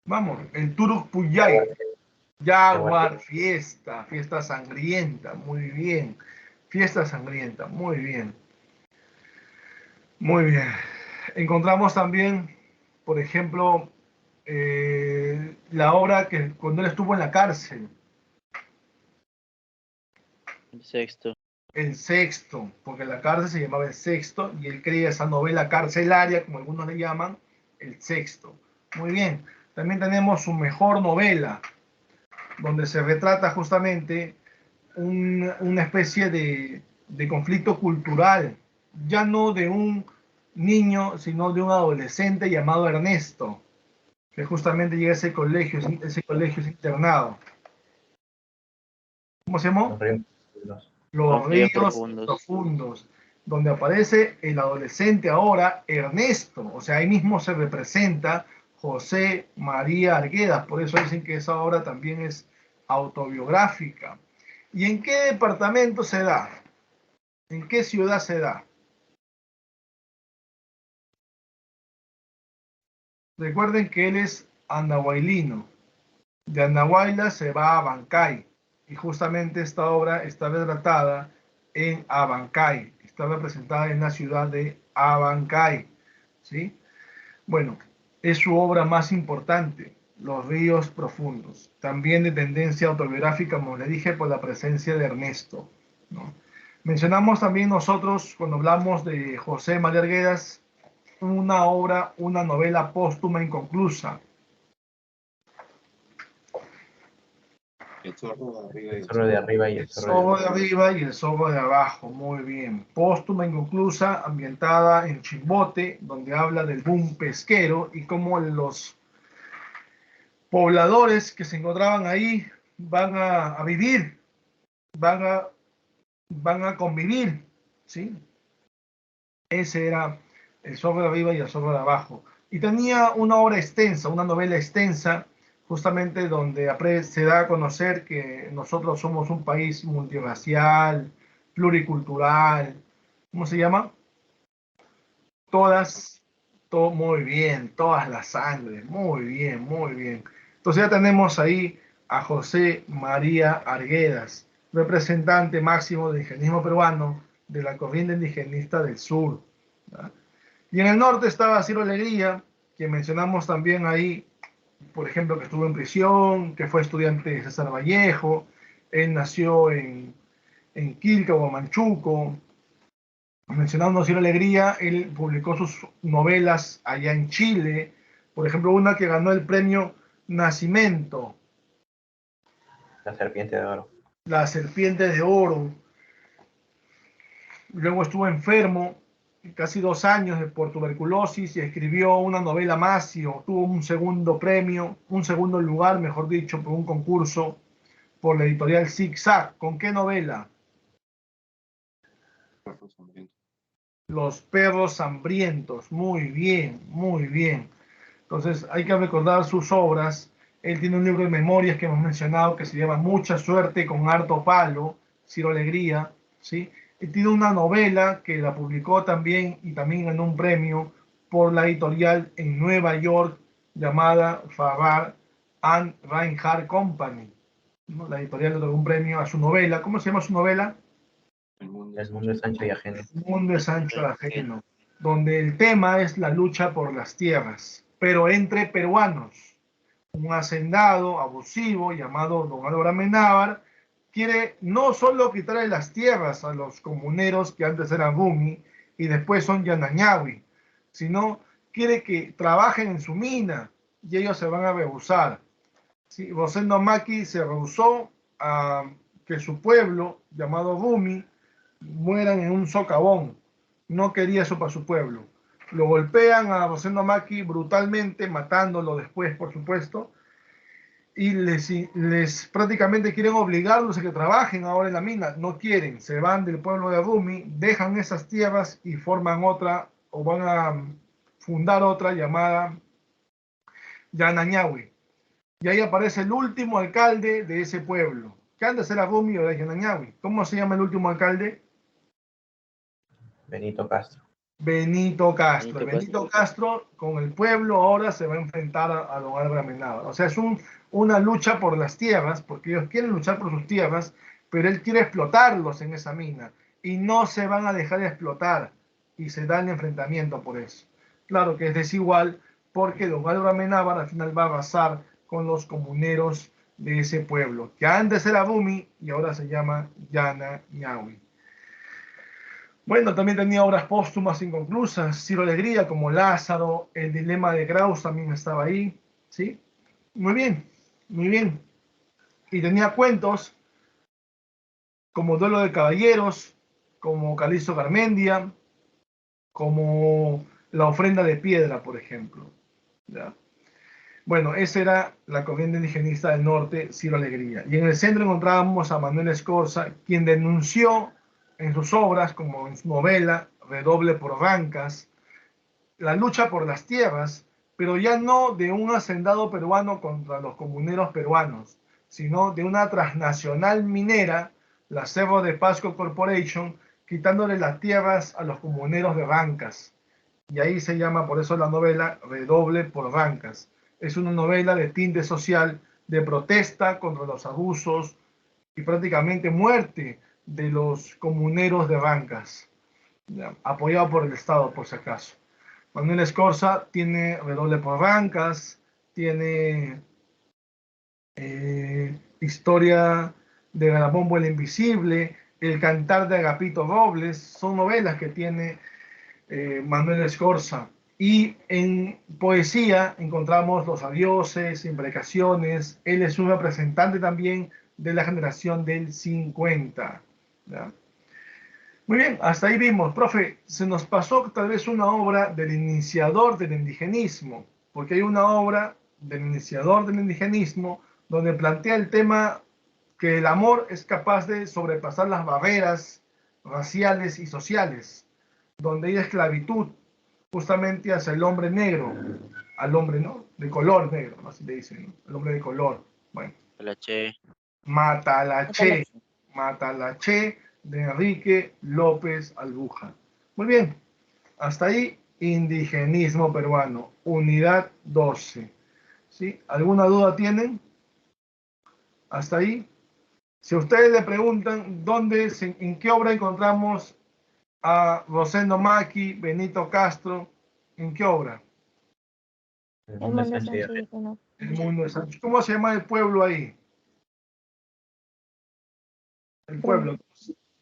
Speaker 1: Vamos, el Turuk Puyay. Jaguar, fiesta sangrienta, muy bien. Fiesta sangrienta, muy bien. Muy bien. Encontramos también, por ejemplo, la obra que cuando él estuvo en la cárcel,
Speaker 5: El sexto.
Speaker 1: El Sexto, porque la cárcel se llamaba El Sexto y él creía esa novela carcelaria, como algunos le llaman, El Sexto. Muy bien. También tenemos su mejor novela, donde se retrata justamente una especie de conflicto cultural, ya no de un niño, sino de un adolescente llamado Ernesto, que justamente llega a ese colegio es internado. ¿Cómo se llama?
Speaker 2: Los ríos profundos.
Speaker 1: Los
Speaker 5: Los ríos
Speaker 1: ríos
Speaker 5: profundos.
Speaker 1: profundos, donde aparece el adolescente ahora, Ernesto, o sea, ahí mismo se representa José María Arguedas, por eso dicen que esa obra también es autobiográfica. ¿Y en qué departamento se da? ¿En qué ciudad se da? Recuerden que él es andahuaylino. De Andahuayla se va a Abancay. Y justamente esta obra está retratada en Abancay. Está representada en la ciudad de Abancay. ¿Sí? Bueno, es su obra más importante, Los ríos profundos. También de tendencia autobiográfica, como le dije, por la presencia de Ernesto, ¿no? Mencionamos también nosotros, cuando hablamos de José María Arguedas, una obra, una novela póstuma inconclusa.
Speaker 6: El zorro de arriba y
Speaker 2: El zorro de arriba y
Speaker 1: El
Speaker 2: el zorro de
Speaker 1: zorro
Speaker 2: abajo.
Speaker 1: de arriba y el zorro de abajo, muy bien. Póstuma inconclusa, ambientada en Chimbote, donde habla del boom pesquero y cómo los pobladores que se encontraban ahí van a vivir, van a, van a convivir, ¿sí? Ese era el zorro de arriba y el zorro de abajo. Y tenía una obra extensa, una novela extensa, justamente donde se da a conocer que nosotros somos un país multirracial, pluricultural, ¿cómo se llama? Todas, todo muy bien, todas las sangres, muy bien, muy bien. Entonces ya tenemos ahí a José María Arguedas, representante máximo del indigenismo peruano, de la corriente indigenista del sur, ¿verdad? Y en el norte estaba Ciro Alegría, que mencionamos también ahí, por ejemplo, que estuvo en prisión, que fue estudiante de César Vallejo, él nació en Quilca, Huamanchuco. Mencionando a Ciro Alegría, él publicó sus novelas allá en Chile, por ejemplo, una que ganó el premio Nacimiento,
Speaker 2: La serpiente de oro.
Speaker 1: La Serpiente de Oro. Luego estuvo enfermo casi 2 años por tuberculosis y escribió una novela más y obtuvo un segundo premio, un segundo lugar, mejor dicho, por un concurso por la editorial Zig Zag. ¿Con qué novela?
Speaker 6: perro hambriento.
Speaker 1: Los perros hambrientos. Muy bien, muy bien. Entonces hay que recordar sus obras. Él tiene un libro de memorias que hemos mencionado que se llama Mucha suerte con harto palo, Ciro Alegría, ¿sí? Y tiene una novela que la publicó también y también ganó un premio por la editorial en Nueva York llamada Farrar and Reinhardt Company, ¿no? La editorial le otorgó un premio a su novela. ¿Cómo se llama su novela?
Speaker 6: El mundo
Speaker 2: El mundo es ancho y ajeno.
Speaker 1: El mundo es ancho y ajeno, donde el tema es la lucha por las tierras, pero entre peruanos. Un hacendado abusivo llamado don Álvaro Amenábar quiere no solo quitarle las tierras a los comuneros que antes eran Rumi y después son Yanañawi, sino quiere que trabajen en su mina y ellos se van a rehusar. ¿Sí? Rosendo Maki se rehusó a que su pueblo, llamado Rumi, mueran en un socavón. No quería eso para su pueblo. Lo golpean a Rosendo Maki brutalmente, matándolo después, por supuesto, y les prácticamente quieren obligarlos a que trabajen ahora en la mina. No quieren, se van del pueblo de Rumi, dejan esas tierras y forman otra, o van a fundar otra llamada Yanañawi. Y ahí aparece el último alcalde de ese pueblo, que antes era Rumi o de Yanañawi. ¿Cómo se llama el último alcalde?
Speaker 2: Benito Castro.
Speaker 1: Benito Castro.
Speaker 5: Benito
Speaker 1: Benito Castro con el pueblo ahora se va a enfrentar a don Álvaro Amenábar. O sea, es una lucha por las tierras, porque ellos quieren luchar por sus tierras, pero él quiere explotarlos en esa mina y no se van a dejar de explotar y se da el enfrentamiento por eso. Claro que es desigual porque don Álvaro Amenábar al final va a arrasar con los comuneros de ese pueblo, que antes era Rumi y ahora se llama Yanañawi. Bueno, también tenía obras póstumas inconclusas, Ciro Alegría como Lázaro, El dilema de Graus también estaba ahí, ¿sí? Muy bien, muy bien. Y tenía cuentos como Duelo de Caballeros, como Calixto Garmendia, como La ofrenda de piedra, por ejemplo, ¿ya? Bueno, esa era la corriente indigenista del norte, Ciro Alegría. Y en el centro encontrábamos a Manuel Escorza, quien denunció en sus obras, como en su novela Redoble por Rancas, la lucha por las tierras pero ya no de un hacendado peruano contra los comuneros peruanos, sino de una transnacional minera, la Cerro de Pasco Corporation, quitándole las tierras a los comuneros de Rancas. Y ahí se llama por eso la novela Redoble por Rancas. Es una novela de tinte social, de protesta contra los abusos y prácticamente muerte de los comuneros de Rancas, ¿ya? Apoyado por el Estado, por si acaso. Manuel Escorza tiene Redoble por Rancas, tiene Historia de Garabombo el Invisible, El Cantar de Agapito Robles, son novelas que tiene Manuel Escorza. Y en poesía encontramos Los Adioses, Imprecaciones. Él es un representante también de la generación del 50. ¿Ya? Muy bien, hasta ahí vimos. Profe, se nos pasó tal vez una obra del iniciador del indigenismo, porque hay una obra del iniciador del indigenismo donde plantea el tema que el amor es capaz de sobrepasar las barreras raciales y sociales, donde hay esclavitud justamente hacia el hombre negro, al hombre, ¿no?, de color negro, ¿no?, así le dicen, ¿no?, el hombre de color. Bueno,
Speaker 5: La Che.
Speaker 1: Matalache, Matalache de Enrique López Albuja. Muy bien, hasta ahí indigenismo peruano, unidad 12. ¿Sí? ¿Alguna duda tienen? Hasta ahí. Si a ustedes le preguntan en qué obra encontramos a Rosendo Maki, Benito Castro, ¿en qué obra?
Speaker 2: El
Speaker 3: El
Speaker 2: mundo es
Speaker 3: mundo es
Speaker 2: ancho y
Speaker 3: ancho y lleno.
Speaker 1: El mundo es ancho. ¿Cómo se llama el pueblo ahí? El pueblo.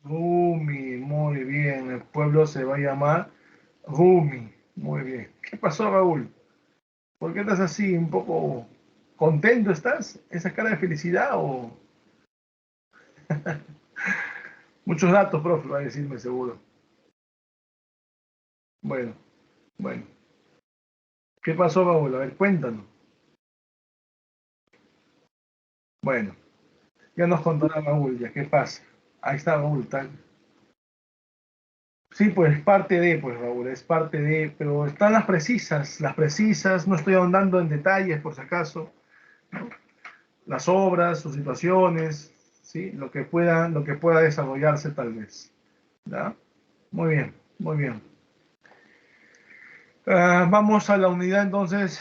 Speaker 1: Rumi, muy bien. El pueblo se va a llamar Rumi. Muy bien. ¿Qué pasó, Raúl? ¿Por qué estás así, un poco contento estás? ¿Esa cara de felicidad o...? Muchos datos, profe, va a decirme seguro. Bueno, bueno. ¿Qué pasó, Raúl? A ver, cuéntanos. Bueno, ya nos contará Raúl, ya, ¿qué pasa? Ahí está Raúl, tal. Sí, pues parte de, pues Raúl, es parte de, pero están las precisas, no estoy ahondando en detalles por si acaso, ¿no? Las obras, sus situaciones, ¿sí? Lo que pueda desarrollarse tal vez, ¿ya? Muy bien, muy bien. Vamos a la unidad entonces,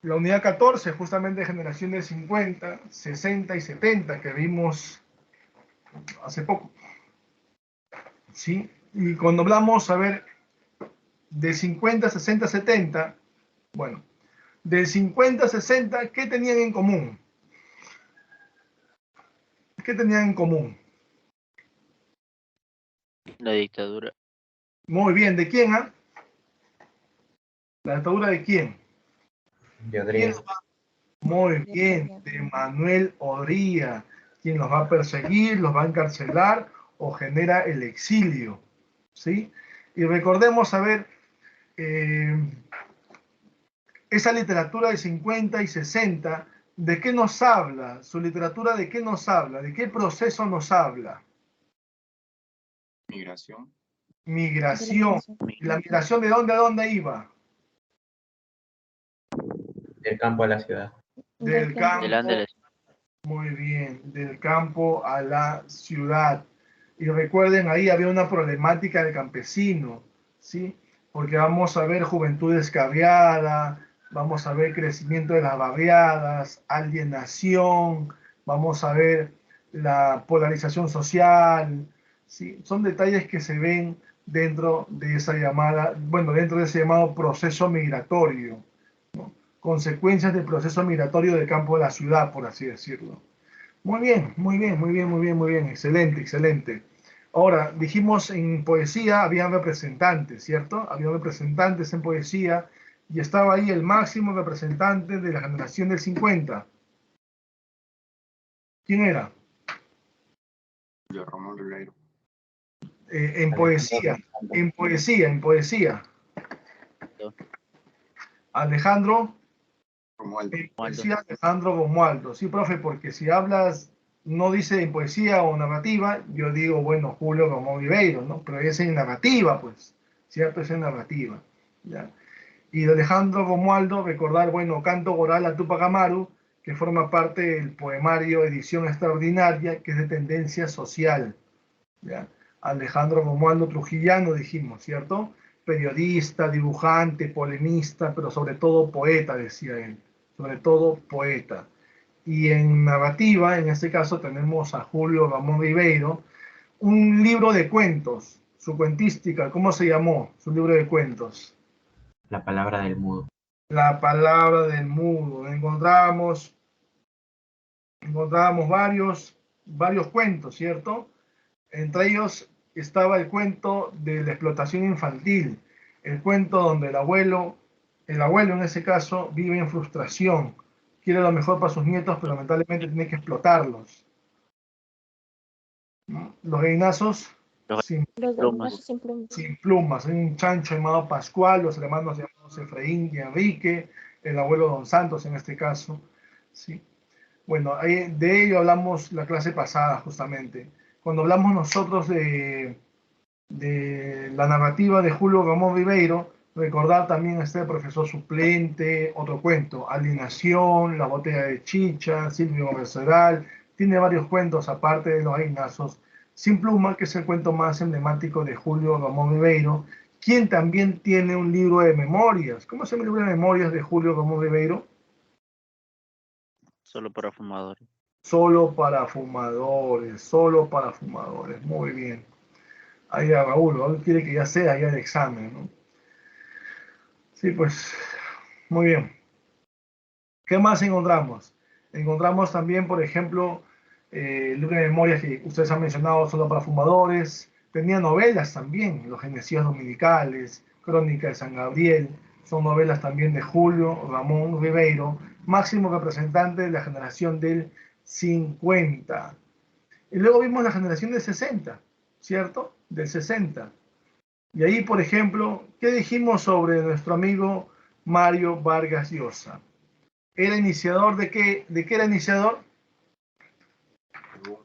Speaker 1: la unidad 14, justamente generaciones 50, 60 y 70 que vimos hace poco, ¿sí? Y cuando hablamos, a ver, de 50, 60, 70, bueno, del 50 a 60, ¿qué tenían en común? ¿Qué tenían en común?
Speaker 5: La dictadura.
Speaker 1: Muy bien, ¿de quién? ¿Ah? ¿La dictadura de quién?
Speaker 2: de Odría.
Speaker 1: Muy bien, de Manuel Odría, quien los va a perseguir, los va a encarcelar o genera el exilio, ¿sí? Y recordemos, a ver, esa literatura de 50 y 60, ¿de qué nos habla? Su literatura, ¿de qué nos habla? ¿De qué proceso nos habla?
Speaker 6: Migración.
Speaker 1: Migración. ¿Y la migración de dónde a dónde iba?
Speaker 2: Del campo a la ciudad.
Speaker 1: Del campo.
Speaker 5: Del Ángeles.
Speaker 1: Muy bien, del campo a la ciudad. Y recuerden, ahí había una problemática del campesino, ¿sí? Porque vamos a ver juventud descarriada, vamos a ver crecimiento de las barriadas, alienación, vamos a ver la polarización social, ¿sí? Son detalles que se ven dentro de esa llamada, bueno, dentro de ese llamado proceso migratorio, ¿no? Consecuencias del proceso migratorio del campo a la ciudad, por así decirlo. Muy bien, muy bien, muy bien, muy bien, muy bien. Excelente, excelente. Ahora, dijimos en poesía había representantes, ¿cierto? Había representantes en poesía y estaba ahí el máximo representante de la generación del 50. ¿Quién era?
Speaker 6: Julio Ramón Ribeiro.
Speaker 1: En poesía, en poesía, en poesía. Alejandro.
Speaker 6: Romualdo.
Speaker 1: En poesía, Alejandro Romualdo. Sí, profe, porque si hablas, no dice en poesía o narrativa, yo digo, bueno, Julio Ramón Ribeiro, ¿no? Pero es en narrativa, pues, ¿cierto? Es en narrativa, ¿ya? Y de Alejandro Romualdo, recordar, bueno, Canto Coral a Tupac Amaru, que forma parte del poemario Edición Extraordinaria, que es de tendencia social. ¿Ya? Alejandro Romualdo Trujillano, dijimos, ¿cierto? Periodista, dibujante, polemista, pero sobre todo poeta, decía él. Sobre todo poeta. Y en narrativa, en este caso, tenemos a Julio Ramón Ribeiro, un libro de cuentos, su cuentística, ¿cómo se llamó? Su libro de cuentos.
Speaker 2: La palabra del mudo.
Speaker 1: La palabra del mudo. Encontrábamos varios cuentos, ¿cierto? Entre ellos estaba el cuento de la explotación infantil, el cuento donde el abuelo en ese caso, vive en frustración, quiere lo mejor para sus nietos, pero lamentablemente tiene que explotarlos, ¿no? Los gallinazos
Speaker 5: Los
Speaker 1: sin,
Speaker 3: Los
Speaker 5: plumas.
Speaker 3: gallinazos sin plumas.
Speaker 1: sin plumas, hay un chancho llamado Pascual, los hermanos llamados Efraín y Enrique, el abuelo Don Santos en este caso, ¿sí? Bueno, de ello hablamos la clase pasada justamente. Cuando hablamos nosotros de la narrativa de Julio Ramón Ribeiro, recordar también a este profesor suplente, otro cuento, Alienación, La botella de chicha, Silvio Merceral, tiene varios cuentos aparte de los gallinazos. Sin pluma, que es el cuento más emblemático de Julio Ramón Ribeiro, quien también tiene un libro de memorias. ¿Cómo se llama el libro de memorias de Julio Ramón Ribeiro?
Speaker 5: Solo para fumadores.
Speaker 1: Solo para fumadores, solo para fumadores. Muy bien. Ahí a Raúl quiere que ya sea ya el examen, ¿no? Sí, pues, muy bien. ¿Qué más encontramos? Encontramos también, por ejemplo, el libro de memorias que ustedes han mencionado, solo para fumadores. Tenía novelas también, Los Genocidas Dominicales, Crónica de San Gabriel. Son novelas también de Julio Ramón Ribeiro, máximo representante de la generación del 50. Y luego vimos la generación del 60, ¿cierto? Del 60. Y ahí, por ejemplo, ¿qué dijimos sobre nuestro amigo Mario Vargas Llosa? ¿Era iniciador de qué? ¿De qué era iniciador?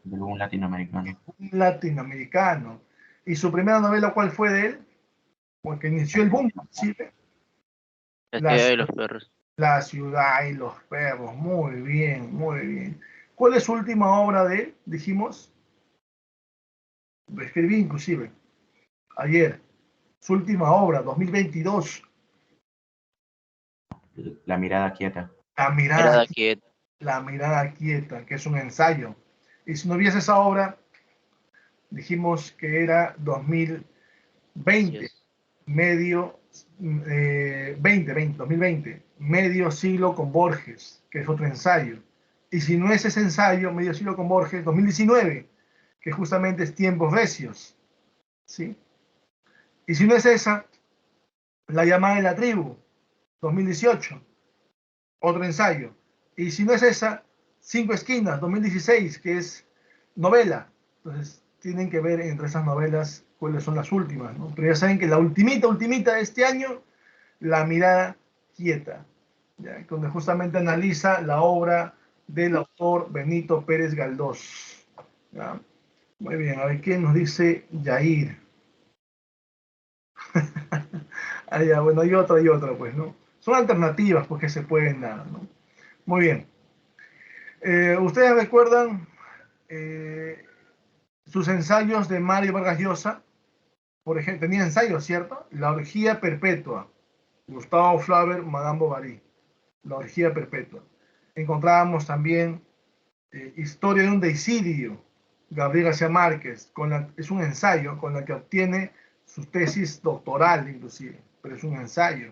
Speaker 2: De un latinoamericano.
Speaker 1: Un latinoamericano. ¿Y su primera novela cuál fue de él? Porque inició el boom, ¿sí?
Speaker 5: La
Speaker 1: La,
Speaker 5: ciudad de los perros.
Speaker 1: la ciudad y los perros. Muy bien, muy bien. ¿Cuál es su última obra de él? Dijimos. Lo escribí inclusive ayer. Su última obra, 2022.
Speaker 2: La mirada quieta.
Speaker 1: La mirada
Speaker 5: Mirada
Speaker 1: quieta.
Speaker 5: quieta.
Speaker 1: La mirada quieta, que es un ensayo. Y si no hubiese esa obra, dijimos que era 2020,
Speaker 5: Así es.
Speaker 1: medio, 2020, medio siglo con Borges, que es otro ensayo. Y si no es ese ensayo, medio siglo con Borges, 2019, que justamente es Tiempos Recios, ¿sí? Y si no es esa, La llamada de la tribu, 2018, otro ensayo. Y si no es esa, Cinco Esquinas, 2016, que es novela. Entonces, tienen que ver entre esas novelas cuáles son las últimas, ¿no? Pero ya saben que la ultimita de este año, La mirada quieta, ¿ya? Donde justamente analiza la obra del autor Benito Pérez Galdós, ¿ya? Muy bien, a ver quién nos dice Yair. Ah, ya, bueno, hay otra, pues, ¿no? Son alternativas, pues, que se pueden dar, ¿no? Muy bien. ¿Ustedes recuerdan sus ensayos de Mario Vargas Llosa? Por ejemplo, tenía ensayos, ¿cierto? La orgía perpetua. Gustavo Flaubert, Madame Bovary. La orgía perpetua. Encontrábamos también Historia de un deicidio. Gabriel García Márquez. Es un ensayo con el que obtiene su tesis doctoral, inclusive. Pero es un ensayo.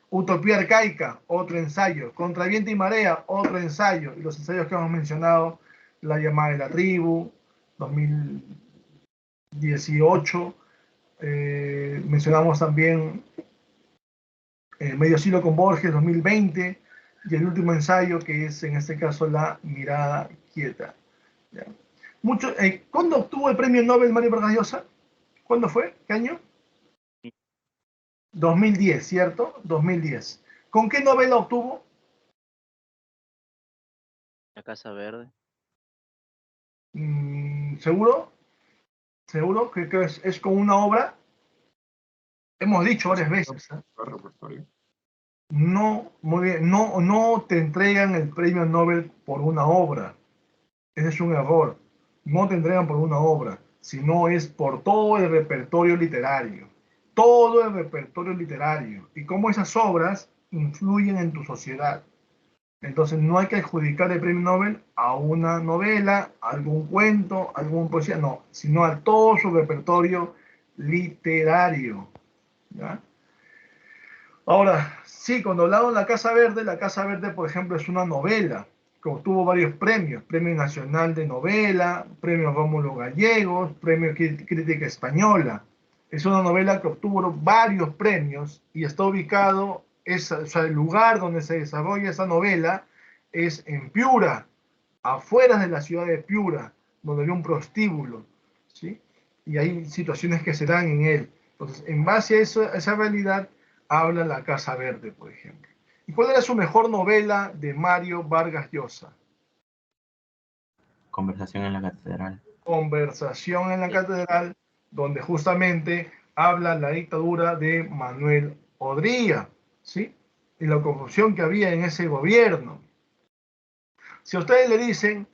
Speaker 1: Utopía arcaica, otro ensayo. Contra viento y marea, otro ensayo. Y los ensayos que hemos mencionado, La llamada de la tribu, 2018. Mencionamos también Medio siglo con Borges, 2020. Y el último ensayo, que es en este caso La mirada quieta. ¿Ya? ¿Cuándo obtuvo el premio Nobel Mario Vargas Llosa? ¿Cuándo fue? ¿Qué año? 2010, ¿cierto? 2010. ¿Con qué novela obtuvo?
Speaker 5: La Casa Verde.
Speaker 1: ¿Seguro? ¿Seguro que es con una obra? Hemos dicho varias veces, ¿eh?
Speaker 6: Repertorio.
Speaker 1: No, muy bien, no te entregan el premio Nobel por una obra. Ese es un error. No te entregan por una obra, sino es por todo el repertorio literario. Todo el repertorio literario. Y cómo esas obras influyen en tu sociedad. Entonces no hay que adjudicar el premio Nobel a una novela, a algún cuento, a alguna poesía, no, sino a todo su repertorio literario. ¿Ya? Ahora, sí, cuando hablamos de La Casa Verde, por ejemplo, es una novela que obtuvo varios premios, Premio Nacional de Novela, Premio Rómulo Gallegos, Premio Crítica Española. Es una novela que obtuvo varios premios y está ubicado, o sea, el lugar donde se desarrolla esa novela es en Piura, afuera de la ciudad de Piura, donde hay un prostíbulo, ¿sí? Y hay situaciones que se dan en él. Entonces, en base a esa realidad, habla La Casa Verde, por ejemplo. ¿Y cuál era su mejor novela de Mario Vargas Llosa?
Speaker 2: Conversación en la catedral.
Speaker 1: Conversación en la Catedral, donde justamente habla la dictadura de Manuel Odría, ¿sí? Y la corrupción que había en ese gobierno. Si a ustedes le dicen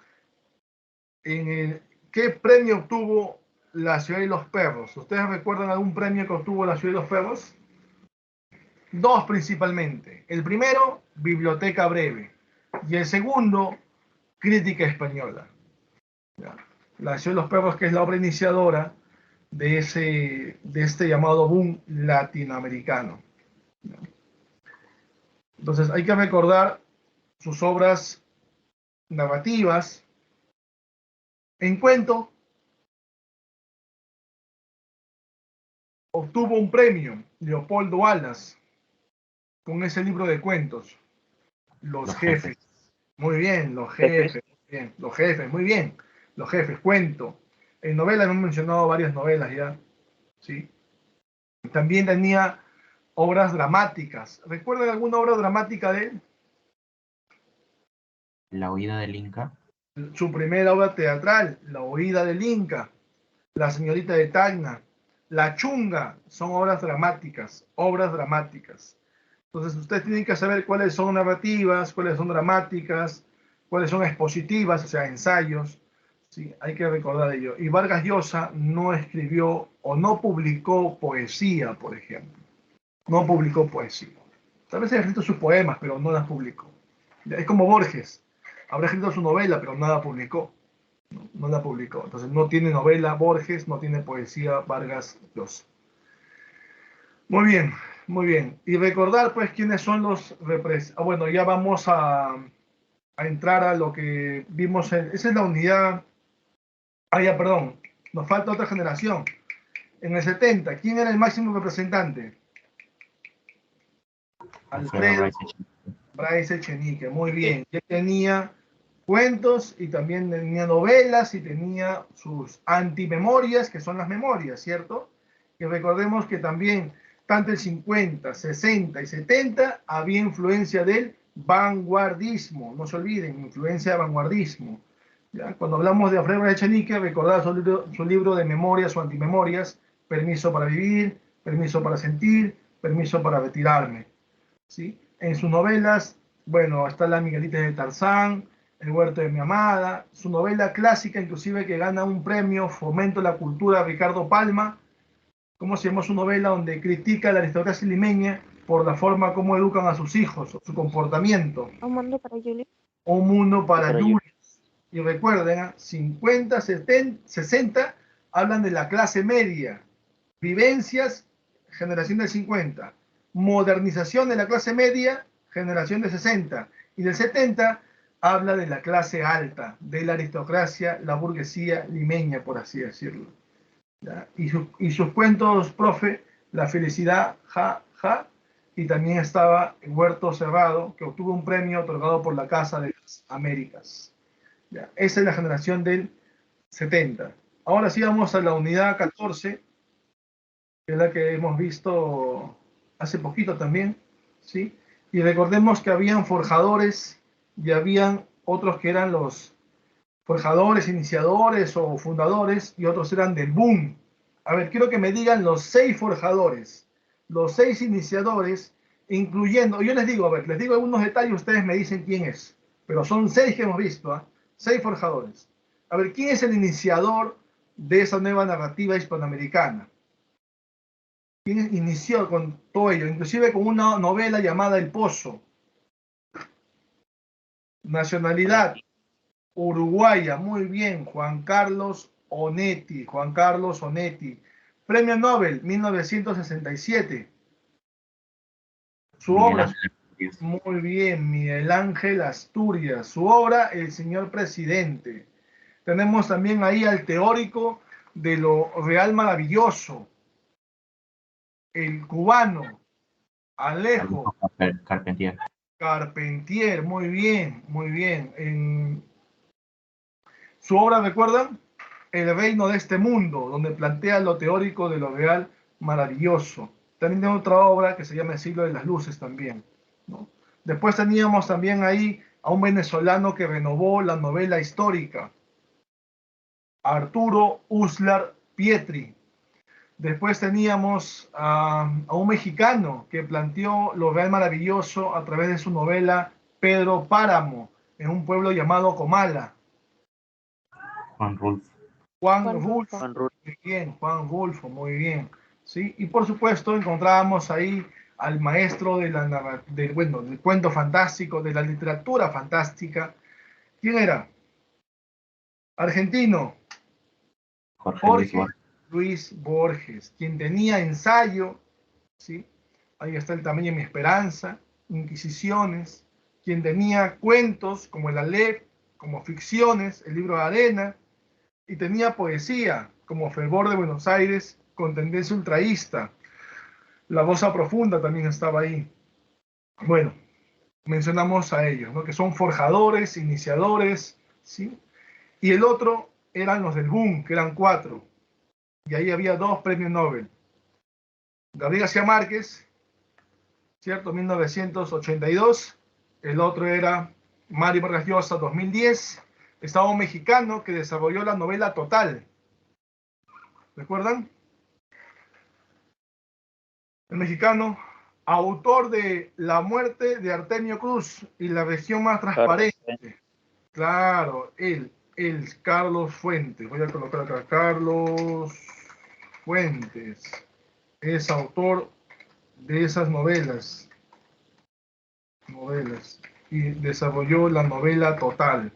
Speaker 1: qué premio obtuvo La Ciudad de los Perros, ¿ustedes recuerdan algún premio que obtuvo La Ciudad de los Perros? Dos principalmente. El primero, Biblioteca Breve. Y el segundo, Crítica Española. ¿Ya? La Ciudad de los Perros, que es la obra iniciadora de este llamado boom latinoamericano. ¿Ya? Entonces hay que recordar sus obras narrativas. En cuento, obtuvo un premio, Leopoldo Alas, con ese libro de cuentos, Los Jefes. Muy bien, Los Jefes. Muy bien, Los Jefes, muy bien. Los Jefes, cuento. En novela hemos mencionado varias novelas ya, ¿sí? También tenía obras dramáticas. ¿Recuerdan alguna obra dramática de él?
Speaker 2: La huida del Inca.
Speaker 1: Su primera obra teatral, La huida del Inca, La señorita de Tacna, La chunga, son obras dramáticas, obras dramáticas. Entonces ustedes tienen que saber cuáles son narrativas, cuáles son dramáticas, cuáles son expositivas, o sea, ensayos. Sí, hay que recordar ello. Y Vargas Llosa no escribió o no publicó poesía, por ejemplo. No publicó poesía. Tal vez haya escrito sus poemas, pero no las publicó. Es como Borges. Habrá escrito su novela, pero nada publicó. No la publicó. Entonces no tiene novela Borges, no tiene poesía Vargas Llosa. Muy bien, muy bien. Y recordar pues quiénes son los bueno, ya vamos a entrar a lo que vimos esa es la unidad. Ya, perdón. Nos falta otra generación. En el 70, ¿quién era el máximo representante? Alfredo Bryce Echenique. Muy bien. Ya tenía cuentos y también tenía novelas y tenía sus antimemorias, que son las memorias, ¿cierto? Y recordemos que también tanto el 50, 60 y 70 había influencia del vanguardismo, no se olviden, influencia de vanguardismo. ¿Ya? Cuando hablamos de Alfredo Echenique, recordar su libro de memorias o antimemorias, Permiso para vivir, Permiso para sentir, Permiso para retirarme. ¿Sí? En sus novelas, bueno, está La Miguelita de Tarzán, El huerto de mi amada, su novela clásica, inclusive que gana un premio, Fomento la Cultura, Ricardo Palma. ¿Cómo se llama su novela? Donde critica a la aristocracia limeña por la forma como educan a sus hijos, su comportamiento.
Speaker 3: Un mundo para Julie.
Speaker 1: Un mundo para
Speaker 5: Para
Speaker 1: Julius. Y recuerden, 50, 70, 60 hablan de la clase media, vivencias, generación del 50, modernización de la clase media, generación del 60, y del 70 habla de la clase alta, de la aristocracia, la burguesía limeña, por así decirlo. ¿Ya? Y sus cuentos, profe, La felicidad, ja, ja, y también estaba Huerto Cerrado, que obtuvo un premio otorgado por la Casa de las Américas. ¿Ya? Esa es la generación del 70. Ahora sí vamos a la unidad 14, que es la que hemos visto hace poquito también, ¿sí? Y recordemos que habían forjadores y habían otros que eran los forjadores, iniciadores o fundadores, y otros eran del boom. A ver, quiero que me digan los 6 forjadores, los 6 iniciadores incluyendo, yo les digo, a ver, les digo algunos detalles, ustedes me dicen quién es, pero son 6 que hemos visto, ¿ah? 6 forjadores. A ver, ¿quién es el iniciador de esa nueva narrativa hispanoamericana? ¿Quién inició con todo ello? Inclusive con una novela llamada El Pozo. Nacionalidad uruguaya, muy bien, Juan Carlos Onetti. Juan Carlos Onetti. Premio Nobel, 1967. Su
Speaker 2: Miguel
Speaker 1: obra,
Speaker 2: Ángel Asturias.
Speaker 1: muy bien, Miguel Ángel Asturias. Su obra, El señor presidente. Tenemos también ahí al teórico de lo real maravilloso, el cubano, Alejo
Speaker 2: Carpentier.
Speaker 1: Carpentier, muy bien, muy bien. En su obra, ¿recuerdan? El reino de este mundo, donde plantea lo teórico de lo real maravilloso. También tiene otra obra que se llama El siglo de las luces también, ¿no? Después teníamos también ahí a un venezolano que renovó la novela histórica, Arturo Uslar Pietri. Después teníamos a un mexicano que planteó lo real maravilloso a través de su novela Pedro Páramo, en un pueblo llamado Comala.
Speaker 2: Juan Rulfo.
Speaker 1: Juan
Speaker 3: Juan
Speaker 1: Rulfo,
Speaker 3: Rulfo.
Speaker 5: Juan Rulfo.
Speaker 1: muy bien, Juan Rulfo, muy bien. ¿Sí? Y por supuesto encontrábamos ahí al maestro del cuento fantástico, de la literatura fantástica. ¿Quién era? Argentino,
Speaker 2: Jorge Luis
Speaker 1: Jorge
Speaker 2: Borges.
Speaker 1: Luis Borges, quien tenía ensayo, ¿sí? Ahí está El tamaño de mi esperanza, Inquisiciones, quien tenía cuentos como El Aleph, como ficciones, El libro de arena, y tenía poesía como Fervor de Buenos Aires con tendencia ultraísta. La Voz Profunda también estaba ahí. Bueno, mencionamos a ellos, ¿no? Que son forjadores, iniciadores, ¿sí? Y el otro eran los del boom, que eran 4. Y ahí había 2 premios Nobel. Gabriel García Márquez, ¿cierto? 1982. El otro era Mario Vargas Llosa, 2010. Estaba un mexicano que desarrolló la novela Total. ¿Recuerdan? El mexicano, autor de La muerte de Artemio Cruz y La región más transparente. Claro, él, Carlos Fuentes. Voy a colocar acá, Carlos Fuentes. Es autor de esas novelas. Y desarrolló la novela Total.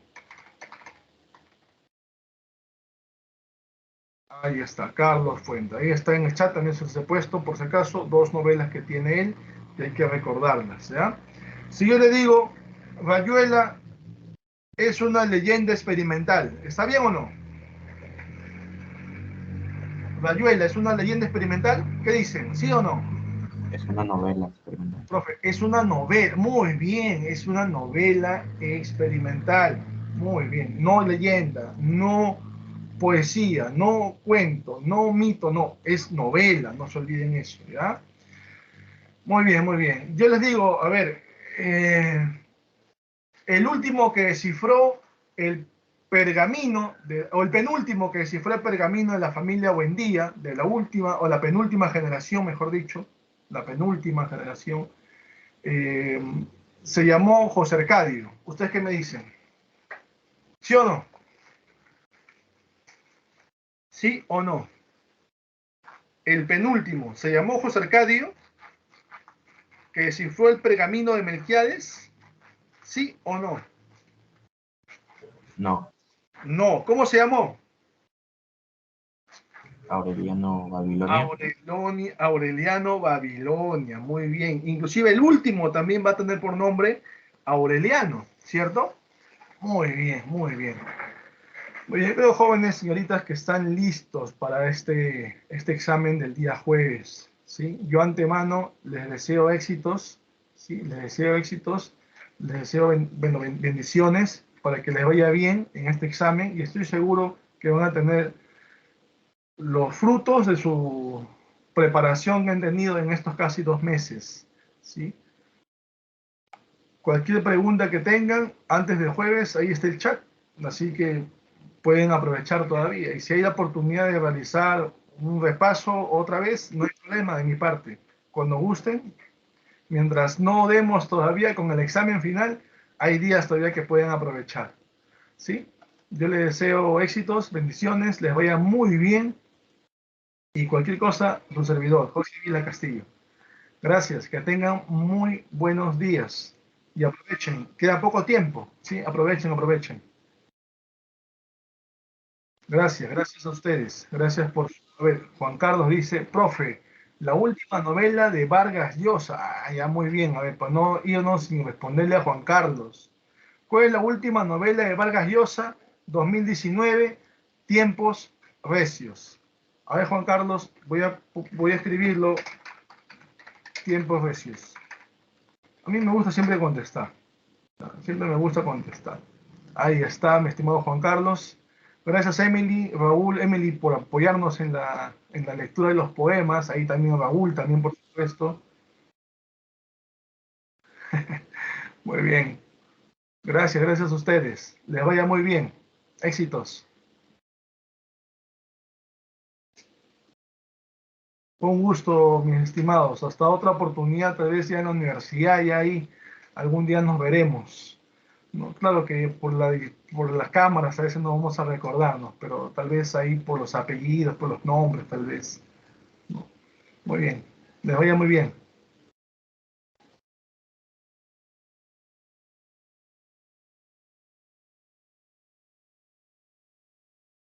Speaker 1: Ahí está, Carlos Fuentes. Ahí está en el chat, también se los he puesto, por si acaso, 2 novelas que tiene él, y hay que recordarlas, ¿ya? Si yo le digo, Rayuela es una leyenda experimental, ¿está bien o no? Rayuela es una leyenda experimental, ¿qué dicen? ¿Sí o no?
Speaker 2: Es una novela experimental.
Speaker 1: Profe, es una novela, muy bien, es una novela experimental, muy bien, no leyenda, no poesía, no cuento, no mito, no, es novela, no se olviden eso, ¿ya? Muy bien, muy bien. Yo les digo, a ver, el último que descifró el pergamino, o el penúltimo que descifró el pergamino de la familia Buendía, de la última, o la penúltima generación, mejor dicho, la penúltima generación, se llamó José Arcadio. ¿Ustedes qué me dicen? ¿Sí o no? ¿Sí o no? El penúltimo se llamó José Arcadio, que descifró el pergamino de Melquiades. ¿Sí o no?
Speaker 2: No,
Speaker 1: No. ¿Cómo se llamó?
Speaker 2: Aureliano Babilonia.
Speaker 1: Aureliano Babilonia. Muy bien. Inclusive el último también va a tener por nombre Aureliano, ¿cierto? Muy bien, muy bien. Muy bien, veo jóvenes, señoritas, que están listos para este examen del día jueves, ¿sí? Yo antemano les deseo éxitos, ¿sí? Les deseo éxitos, les deseo bendiciones para que les vaya bien en este examen y estoy seguro que van a tener los frutos de su preparación que han tenido en estos casi 2 meses, ¿sí? Cualquier pregunta que tengan antes del jueves, ahí está el chat, así que pueden aprovechar todavía. Y si hay la oportunidad de realizar un repaso otra vez, no hay problema de mi parte. Cuando gusten, Mientras no demos todavía con el examen final, hay días todavía que pueden aprovechar. ¿Sí? Yo les deseo éxitos, bendiciones, les vaya muy bien. Y cualquier cosa, su servidor, José Vila Castillo. Gracias, que tengan muy buenos días. Y aprovechen, queda poco tiempo. ¿Sí? Aprovechen, aprovechen. Gracias, gracias a ustedes. Gracias por... A ver, Juan Carlos dice, profe, la última novela de Vargas Llosa. Ah, ya muy bien, a ver, para no irnos sin responderle a Juan Carlos. ¿Cuál es la última novela de Vargas Llosa? 2019, Tiempos Recios. A ver, Juan Carlos, voy a escribirlo. Tiempos Recios. A mí me gusta siempre contestar. Siempre me gusta contestar. Ahí está, mi estimado Juan Carlos. Gracias, Emily, Raúl, Emily, por apoyarnos en la lectura de los poemas. Ahí también Raúl, también por supuesto. Muy bien. Gracias, gracias a ustedes. Les vaya muy bien. Éxitos. Un gusto, mis estimados. Hasta otra oportunidad, tal vez ya en la universidad, y ahí algún día nos veremos. No, claro que por las cámaras a veces no vamos a recordarnos, pero tal vez ahí por los apellidos, por los nombres, tal vez. ¿No? Muy bien. Les vaya muy bien.